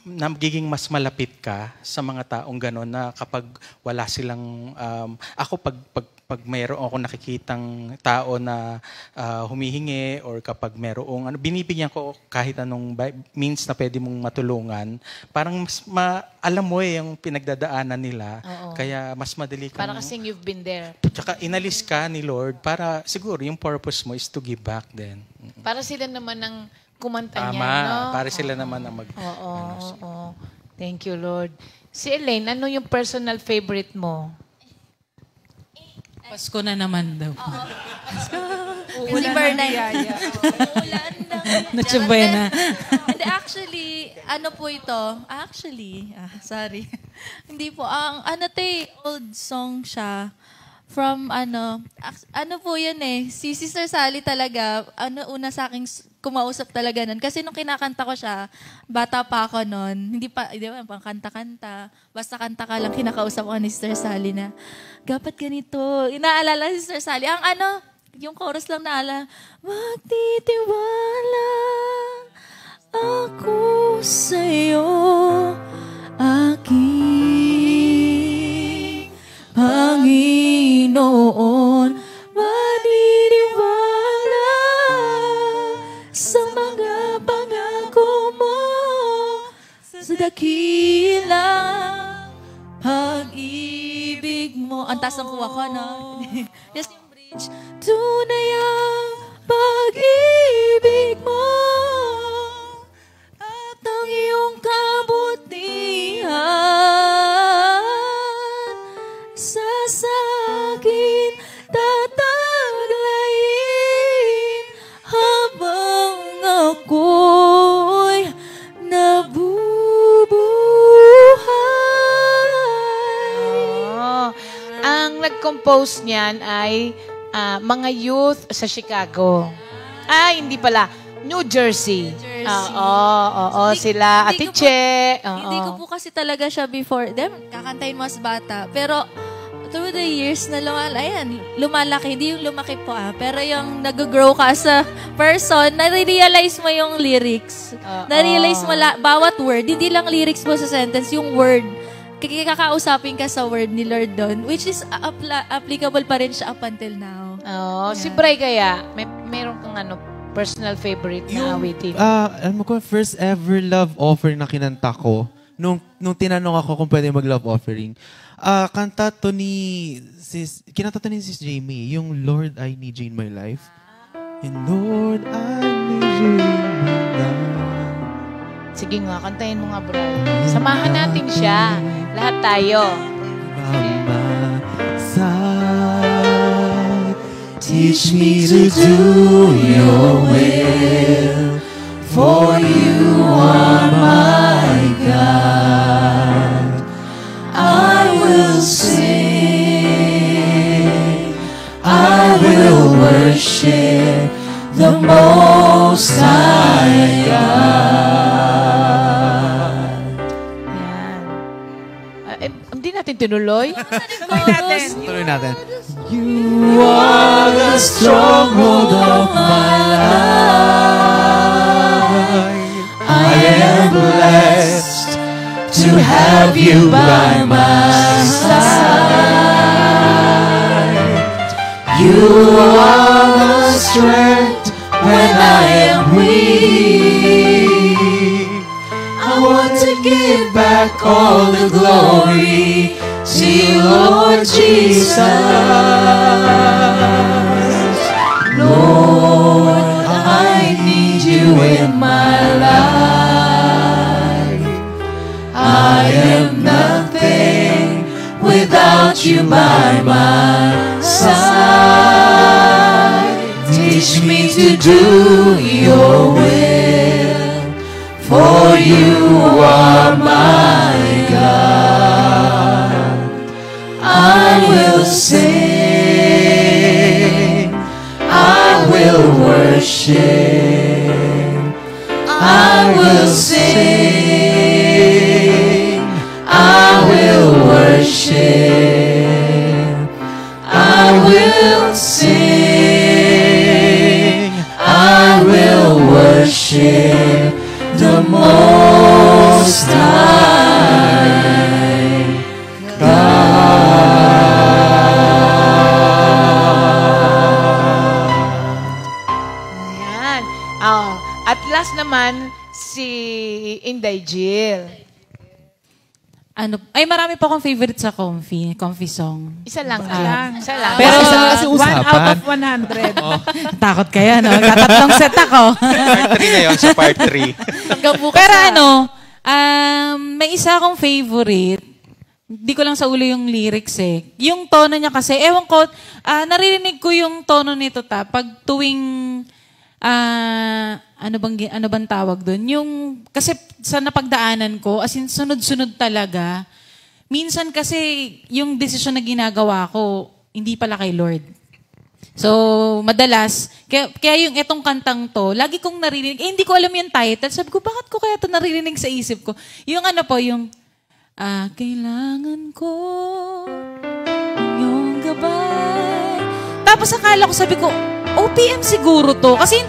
nagiging mas malapit ka sa mga taong gano'n na kapag wala silang, ako pag mayroon ako nakikitang tao na humihingi or kapag mayroong, binibigyan ko kahit anong means na pwede mong matulungan, parang mas alam mo yung pinagdadaanan nila, Oo. kaya mas madali kang... Para kasing you've been there. Tsaka inalis ka ni Lord para siguro yung purpose mo is to give back then. Para sila naman ng kumanta Tama. niya, no? Para sila naman ang Oo. Thank you, Lord. Si Elaine, ano yung personal favorite mo? Pasko na naman daw. Si Bernay. Noche Buena. Hindi, actually, ano po ito? Sorry. Hindi po. Old song siya. From po yun eh. Si Sister Sally talaga, una sa aking kumausap talaga nun. Kasi nung kinakanta ko siya, bata pa ako nun. Hindi pa pang kanta-kanta. Basta kanta ka lang, kinakausap ko ni Sister Sally na, dapat ganito. Inaalala si Sister Sally. Yung chorus lang naalala, magtitiwala ako sa'yo, aking Panginoon, maniniwala sa mga pangako mo, sa dakilang pag-ibig mo. Ang taas ng kuha ko, no? Yes, yung bridge. Tunay ang pag-ibig mo at ang iyong kabutihan sa akin tataglayin habang ako'y nabubuhay. Ang nag-compose niyan ay mga youth sa Chicago. Hindi pala. New Jersey. Oo, sila. Ate Che. Hindi ko po kasi talaga siya before. Kakantayin mas bata. Pero through the years na lumalaki. Hindi yung lumaki po pero yung nag-grow ka as a person, na-realize mo yung lyrics. Na-realize mo bawat word. Hindi lang lyrics mo sa sentence, yung word. Kakausapin ka sa word ni Lord doon, which is applicable pa rin siya up until now. Si Bray kaya, meron kang personal favorite na awitin? Alam ko, first ever love offering na kinanta ko, nung tinanong ako kung pwede mag-love offering, kinanta to ni Sis Jamie, yung Lord, I Need You in My Life. And Lord, I Need You in My Life. Sige nga, kantahin mo nga, Bray. Samahan natin siya. Lahat tayo. Teach me to do your will, for you are my God. I will sing, I will worship the Most High God. Hindi natin tinuloy. Tuloy natin. You are the stronghold of my life. I am blessed to have you by my side. You are the strength when I am weak. I want to give back all the glory to you, Lord Jesus. Lord, I need you in my life. I am nothing without you by my side. Teach me to do your will, for you are my God. I will sing, I will worship, I will sing, I will worship, I will sing, I will worship the Most High God. Ayan. At last naman, si Inday Jill. Marami pa akong favorite sa Comfy song. Isa lang. Isa lang. Pero kasi 1 out of 100. takot kaya, no? Tatlong set ako. Part 3 na yun sa part 3. Pero may isa akong favorite. Di ko lang sa ulo yung lyrics eh. Yung tono niya kasi, ewan ko, naririnig ko yung tono nito pag tuwing, ano bang tawag doon? Yung, kasi sa napagdaanan ko, as in sunod-sunod talaga. Minsan kasi yung desisyon na ginagawa ko, hindi pala kay Lord. So, madalas, kaya yung etong kantang to, lagi kong naririnig, hindi ko alam yung title. Sabi ko, bakit ko kaya to naririnig sa isip ko? Yung kailangan ko yung gabay. Tapos akala ko, sabi ko, OPM siguro to. Kasi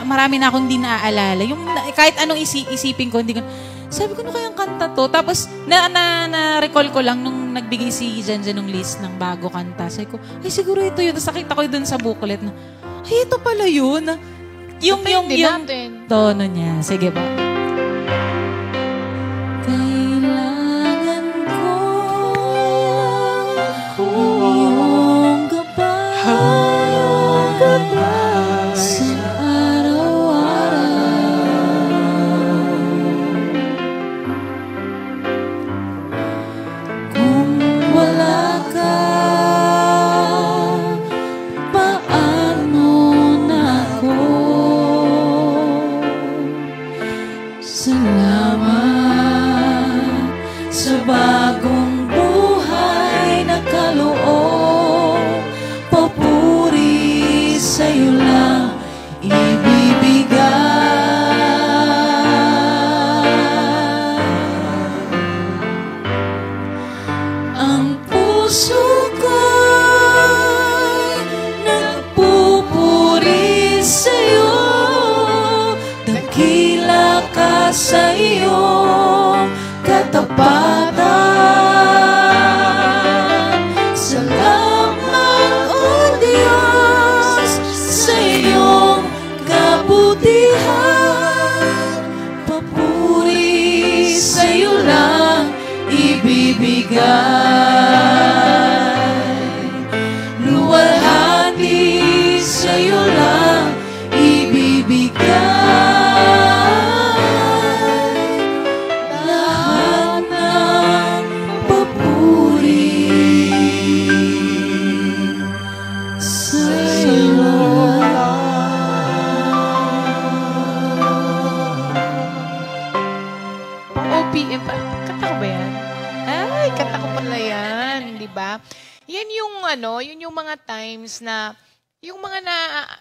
marami na akong hindi naaalala. Yung kahit anong isipin ko, hindi ko, sabi ko, ano kayang kanta to? Tapos, na-recall ko lang nung nagbigay si Janjan ng list ng bago kanta. Sabi ko, ay siguro ito yun. Tapos nakita ko dun sa booklet na, ay ito pala yun. Yung tono niya. Sige ba? Kailangan ko yung gabay sa araw-araw. Kung wala ka, paano na ako? Salamat sa bagong buhay na kaloob. Papuri sa'yo lang ibibigay. Ang puso ko'y nagpupuri sa'yo. Dakila ka sa iyong katapatan. Salamat, O Diyos, sa iyong kabutihan. Papuri sa'yo lang ibibigay. Luwalhati sa'yo lang ibibigay. Lahat ng papuri sa'yo OPM pa. Kanta ko ba yan? Ay, kanta ko pala yan. Di ba? Yan yun yung mga times na, yung mga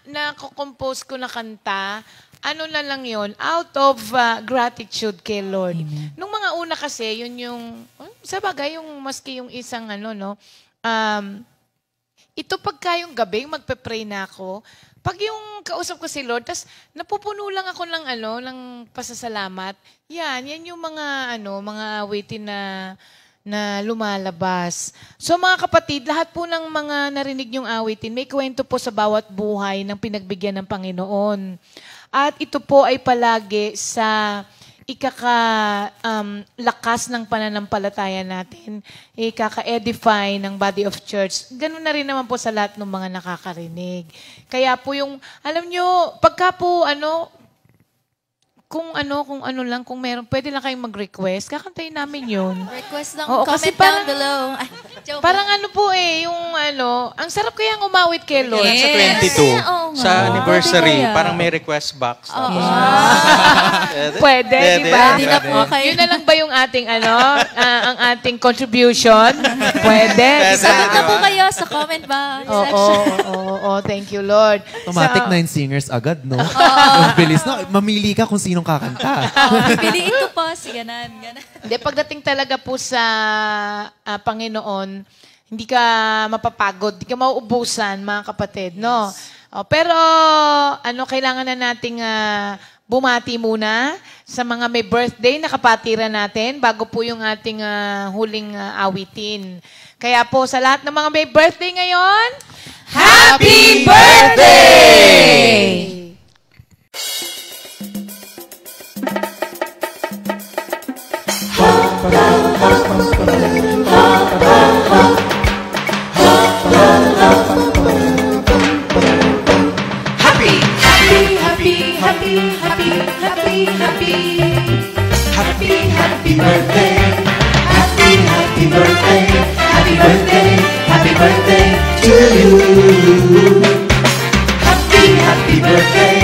na-compose ko na kanta, ano na lang yon, out of gratitude kay Lord. Nung mga una kasi, yun yung, sa bagay, yung maski yung isang ito pagka yung gabi, magpe-pray na ako, pag yung kausap ko si Lord, tas napupuno lang ako ng ng pasasalamat, yan yung mga awitin na lumalabas. So mga kapatid, lahat po ng mga narinig yung awitin, may kwento po sa bawat buhay ng pinagbigyan ng Panginoon. At ito po ay palagi sa lakas ng pananampalataya natin, ikaka-edify ng body of church. Ganun na rin naman po sa lahat ng mga nakakarinig. Kaya po yung, alam nyo, pagka po kung meron, pwede lang kayong mag-request. Kakantayin namin yun. Request lang, Oo, comment kasi down below. Ay, joke. Parang ang sarap kayang umawit kay Lord. Sa 22, sa anniversary, parang may request box. Pwede, di ba? Pwede na po kayo. Yun na lang ba yung ating ang ating contribution? Pwede. Sagot na po kayo sa comment box section. Oo, thank you, Lord. Automatic 9 singers agad, no? Ang bilis, no? Mamili ka kung sinong kakanta. Piliin ko po, ganan. Hindi, pagdating talaga po sa Panginoon, hindi ka mapapagod, hindi ka mauubusan, mga kapatid, no? Pero, kailangan na nating bumati muna sa mga may birthday na kapatiran natin bago po yung ating huling awitin. Kaya po, sa lahat ng mga may birthday ngayon, Happy Birthday! Happy birthday, happy birthday, happy birthday, happy birthday to you. Happy birthday,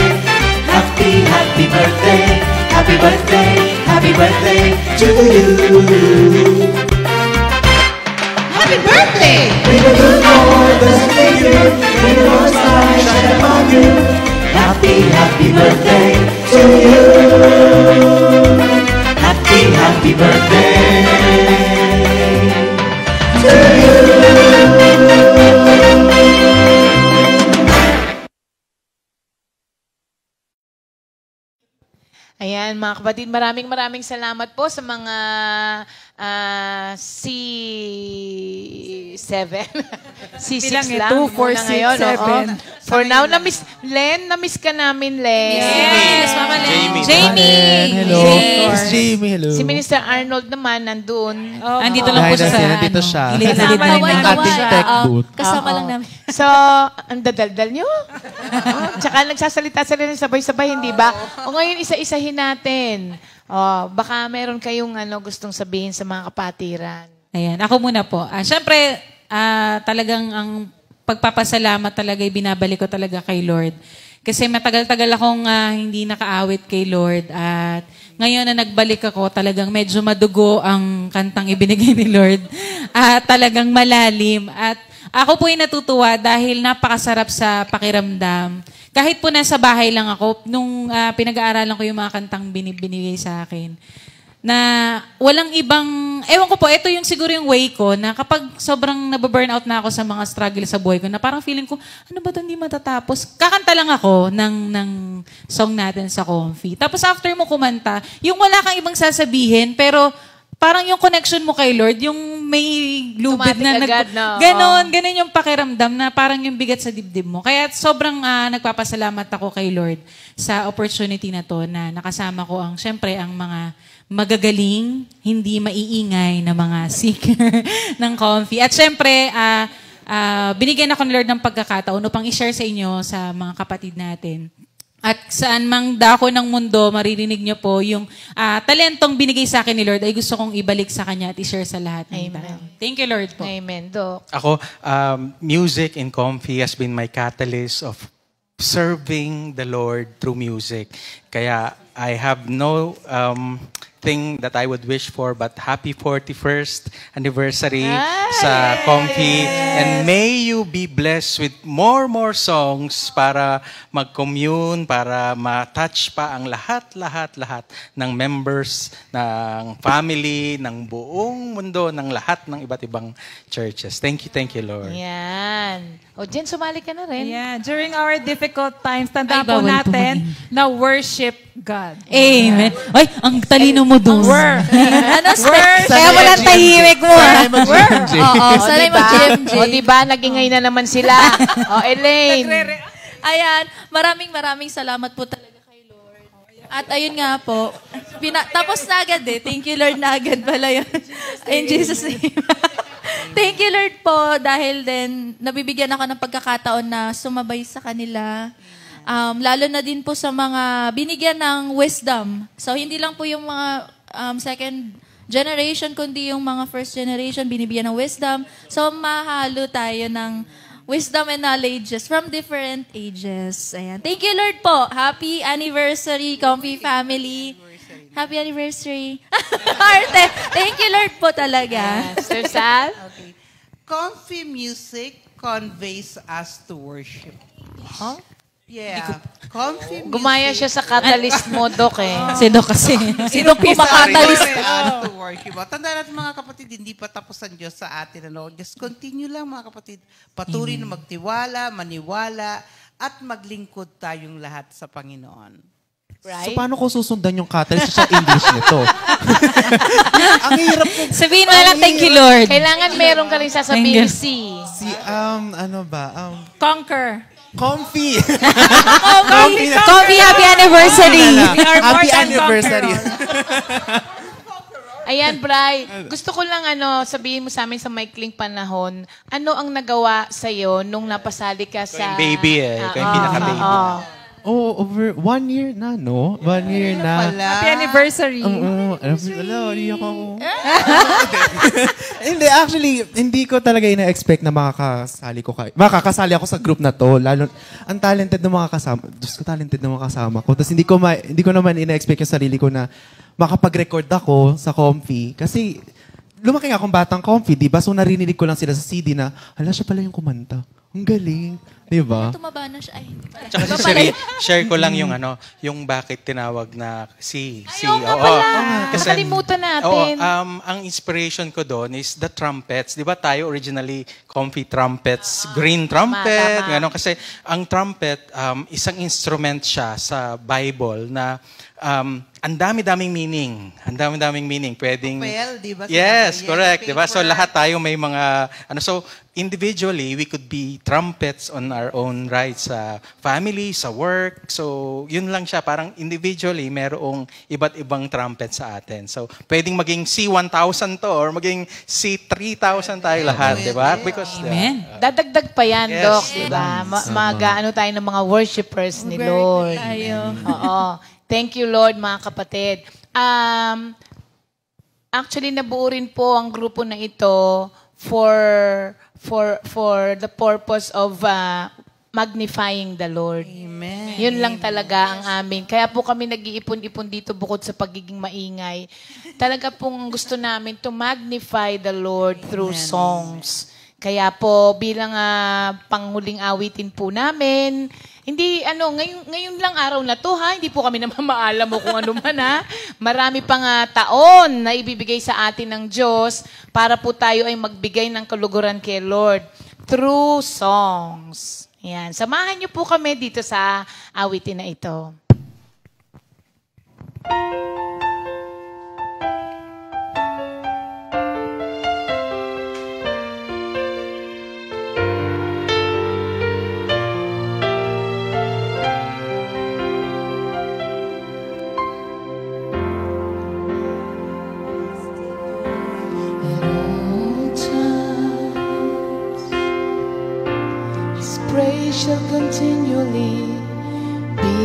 happy birthday, happy birthday, happy birthday to you. Happy birthday! May the good Lord bless you, may the Lord's light shine upon you. Happy birthday to you. Happy birthday to you. Ayan, mga kapatid, maraming salamat po sa mga C7. C6 Bilang lang. 2, 4, 6, 7. For now, na-miss ka namin, Len. Yes, Mama Len. Jamie. Hello. Yes. Miss Jamie, hello. Si Minister Arnold naman, nandun. Andito lang po siya sa Nandito siya. Gilid-gilid na rin namin. Ating tech booth. Kasama lang namin. So, ang dadaldal nyo. Tsaka nagsasalita sila ng sabay-sabay, hindi ba? O ngayon, isa-isahin natin. Baka meron kayong gustong sabihin sa mga kapatiran. Ayan, ako muna po. Siyempre, talagang ang pagpapasalamat talaga binabalik ko talaga kay Lord. Kasi matagal-tagal akong hindi nakaawit kay Lord. At ngayon na nagbalik ako, talagang medyo madugo ang kantang ibinigay ni Lord. At talagang malalim. At ako po ay natutuwa dahil napakasarap sa pakiramdam. Kahit po nasa bahay lang ako, nung pinag-aaralan ko yung mga kantang binigay sa akin, na walang ibang, ewan ko po, ito yung siguro yung way ko, na kapag sobrang nababurnout na ako sa mga struggle sa buhay ko, na parang feeling ko, ano ba ito hindi matatapos? Kakanta lang ako ng song natin sa Comfy. Tapos after mo kumanta, yung wala kang ibang sasabihin, pero parang yung connection mo kay Lord, yung may lubid na agad, no? ganon yung pakiramdam na parang yung bigat sa dibdib mo. Kaya sobrang nagpapasalamat ako kay Lord sa opportunity na to na nakasama ko syempre ang mga magagaling, hindi maiingay na mga seeker ng Comfy. At syempre, binigyan ako ni Lord ng pagkakataon upang i-share sa inyo sa mga kapatid natin. At saan mang dako ng mundo, maririnig niyo po yung talentong binigay sa akin ni Lord ay gusto kong ibalik sa Kanya at i-share sa lahat ng tao. Thank you, Lord po. Amen, Doc. Ako, music in Comfy has been my catalyst of serving the Lord through music. Kaya I have no thing that I would wish for, but happy 41st anniversary sa Comfy. And may you be blessed with more songs para mag-commune, para ma-touch pa ang lahat ng members, ng family, ng buong mundo, ng lahat ng iba't ibang churches. Thank you, Lord. Yan. O, Jen, sumali ka na rin. Yeah, during our difficult times, tanda Ay, po bawal natin na worship God. Amen. Ay, ang talino mo doon. Ano, step? Kaya mo lang tahimik mo. Oo, sanay mag-GMJ. O, diba? Nag-ingay na naman sila. O, Elaine. Ayan, maraming salamat po talaga kay Lord. At ayun nga po, tapos na agad eh. Thank you Lord na agad pala yun. In Jesus' name. Thank you Lord po dahil din nabibigyan ako ng pagkakataon na sumabay sa kanila. Lalo na din po sa mga binigyan ng wisdom. So hindi lang po yung mga second generation, kundi yung mga first generation binibigyan ng wisdom. So mahalo tayo ng wisdom and knowledges from different ages. Ayan. Thank you, Lord po. Happy anniversary, Comfy family. Happy anniversary. Arte. Thank you, Lord po talaga. Sir Sal? Okay. Comfy music conveys us to worship. Huh? Yeah. Comfy music. Gumaya siya sa catalyst mo, Dok eh. Si Doc kasi. Si Doc po makatalis. To worship. Tandaan natin mga kapatid, hindi pa tapos ang Diyos sa atin. Ano? Just continue lang mga kapatid. Patuloy na magtiwala, maniwala, at maglingkod tayong lahat sa Panginoon. Right? So, paano ko susundan yung catalyst sa English nito? Ang hirap po. Sabihin mo lang, thank you, Lord. Kailangan meron ka rin sasabihin Ano ba? Conquer. Comfy. Comfy, happy anniversary. Happy anniversary. Ayan, Bri. Gusto ko lang sabihin mo sa amin sa maikling panahon, ano ang nagawa sa'yo nung napasali ka sa... Yung baby Ikaw yung pinaka-baby. Over 1 year na, no? 1 year na. Happy anniversary. Hindi, actually, hindi ko talaga ina-expect na makakasali ako sa group na to. Lalo, ang talented ng mga kasama. Diyos ko, talented ng mga kasama ko. Tapos hindi ko naman ina-expect yung sarili ko na makapag-record ako sa Comfy. Kasi lumaki nga akong batang Comfy, di ba? So narinig ko lang sila sa CD na, hala, siya pala yung kumanta. Ang galing. Di ba? Tumaba na siya. Ay, Tsaka share ko lang yung yung bakit tinawag na si. Ayaw nga pala. Nakalimutan natin. Ang inspiration ko doon is the trumpets. Di ba tayo originally Comfy trumpets, green trumpet, gano'n. Kasi ang trumpet, isang instrument siya sa Bible na ang dami-daming meaning. Ang dami-daming meaning. Pwedeng... Well, di ba? Yes, correct. Di ba? So lahat tayo may mga... So individually, we could be trumpets on our own right sa family, sa work. So yun lang siya. Parang individually, merong iba't ibang trumpet sa atin. So pwedeng maging C1000 to or maging C3000 tayo lahat. Di ba? Because... Amen. Dadagdag pa yan, Yes, Doc. Diba? Mag-ano tayo ng mga worshipers ni Lord. Oo. Thank you, Lord, mga kapatid. Actually, nabuo rin po ang grupo na ito for the purpose of magnifying the Lord. Amen. Yun lang talaga ang amin. Kaya po kami nag-iipon-ipon dito bukod sa pagiging maingay. Talaga pong gusto namin to magnify the Lord through songs. Kaya po, bilang panghuling awitin po namin, hindi, ngayon lang araw na to, ha? Hindi po kami namamaalam mo kung ano man, ha? Marami pang taon na ibibigay sa atin ng Diyos para po tayo ay magbigay ng kaluguran kay Lord through songs. Yan. Samahan niyo po kami dito sa awitin na ito. Praise shall continually be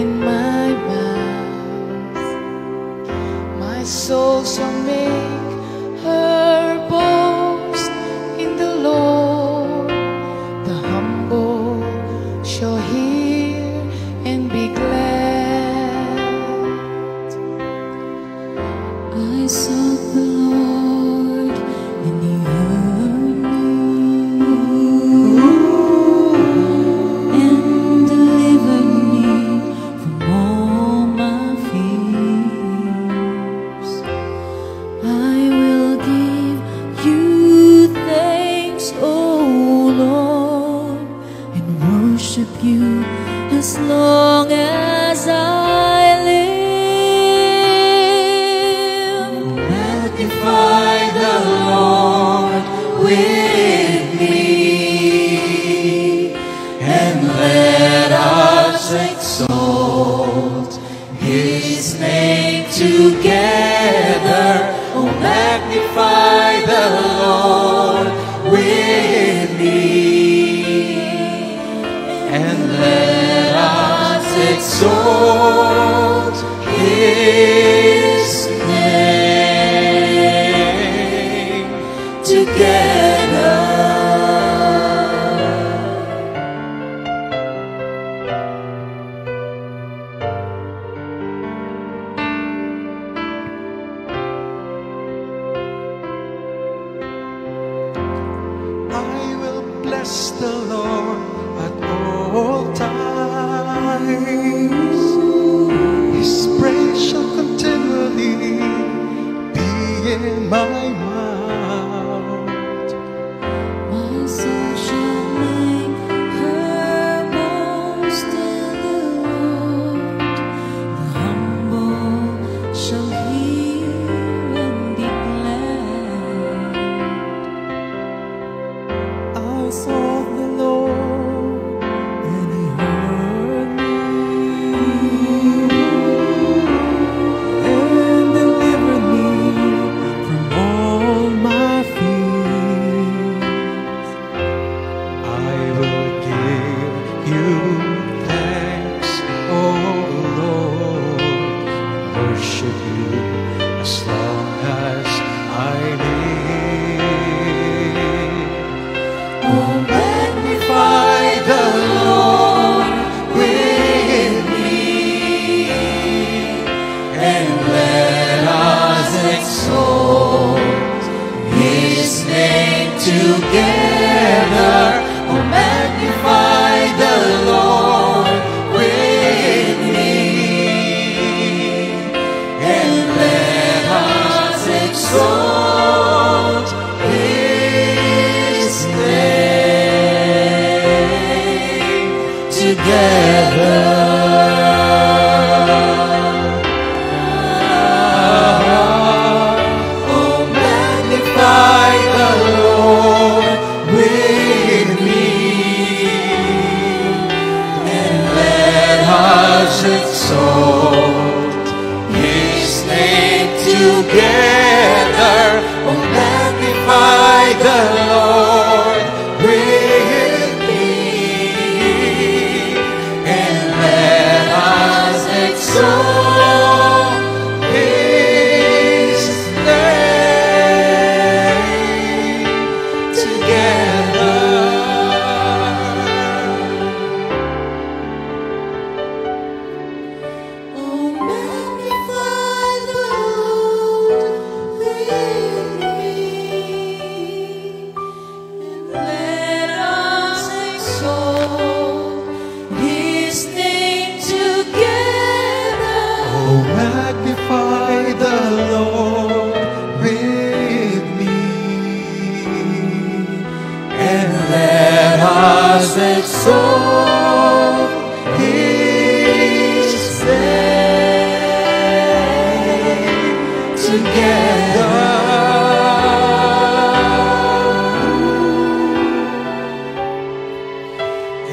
in my mouth. My soul shall make her boast in the Lord. The humble shall hear and be glad. long as I live. Magnify the Lord with me, and let us exalt His name together. Oh, magnify the Lord with me, and let us exalt His name together. I will bless the Lord at all times. His praise shall continually be in my mouth. My soul shall make her boast in the Lord. The humble shall hear and be glad. I sought the Lord, and He heard me, and delivered me from all my fears. I will give you thanks, O Lord, and worship you as long as I live. Oh, magnify the Lord with me, and let us exalt His name together. Oh, magnify the Lord with me, and let us exalt His name together. Oh, magnify the Lord with me, and let us exalt His name together. Oh, magnify the Lord with me, and let us exalt His name together. Oh, magnify the Lord with me, and let us exalt His name together. Oh, magnify the Lord with me, And let us exalt His name together.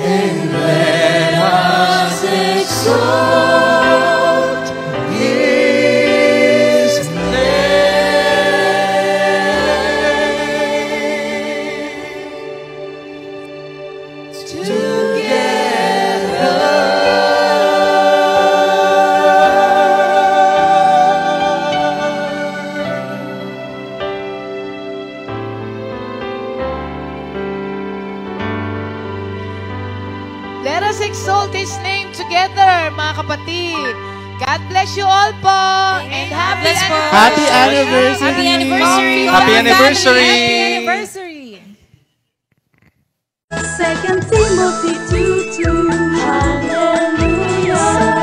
And let us exalt His name Let us exalt His name together, mga kapatid. God bless you all po. And happy bless po. anniversary. Happy anniversary! Happy anniversary! Happy anniversary! 2 Timothy 2:2. Hallelujah.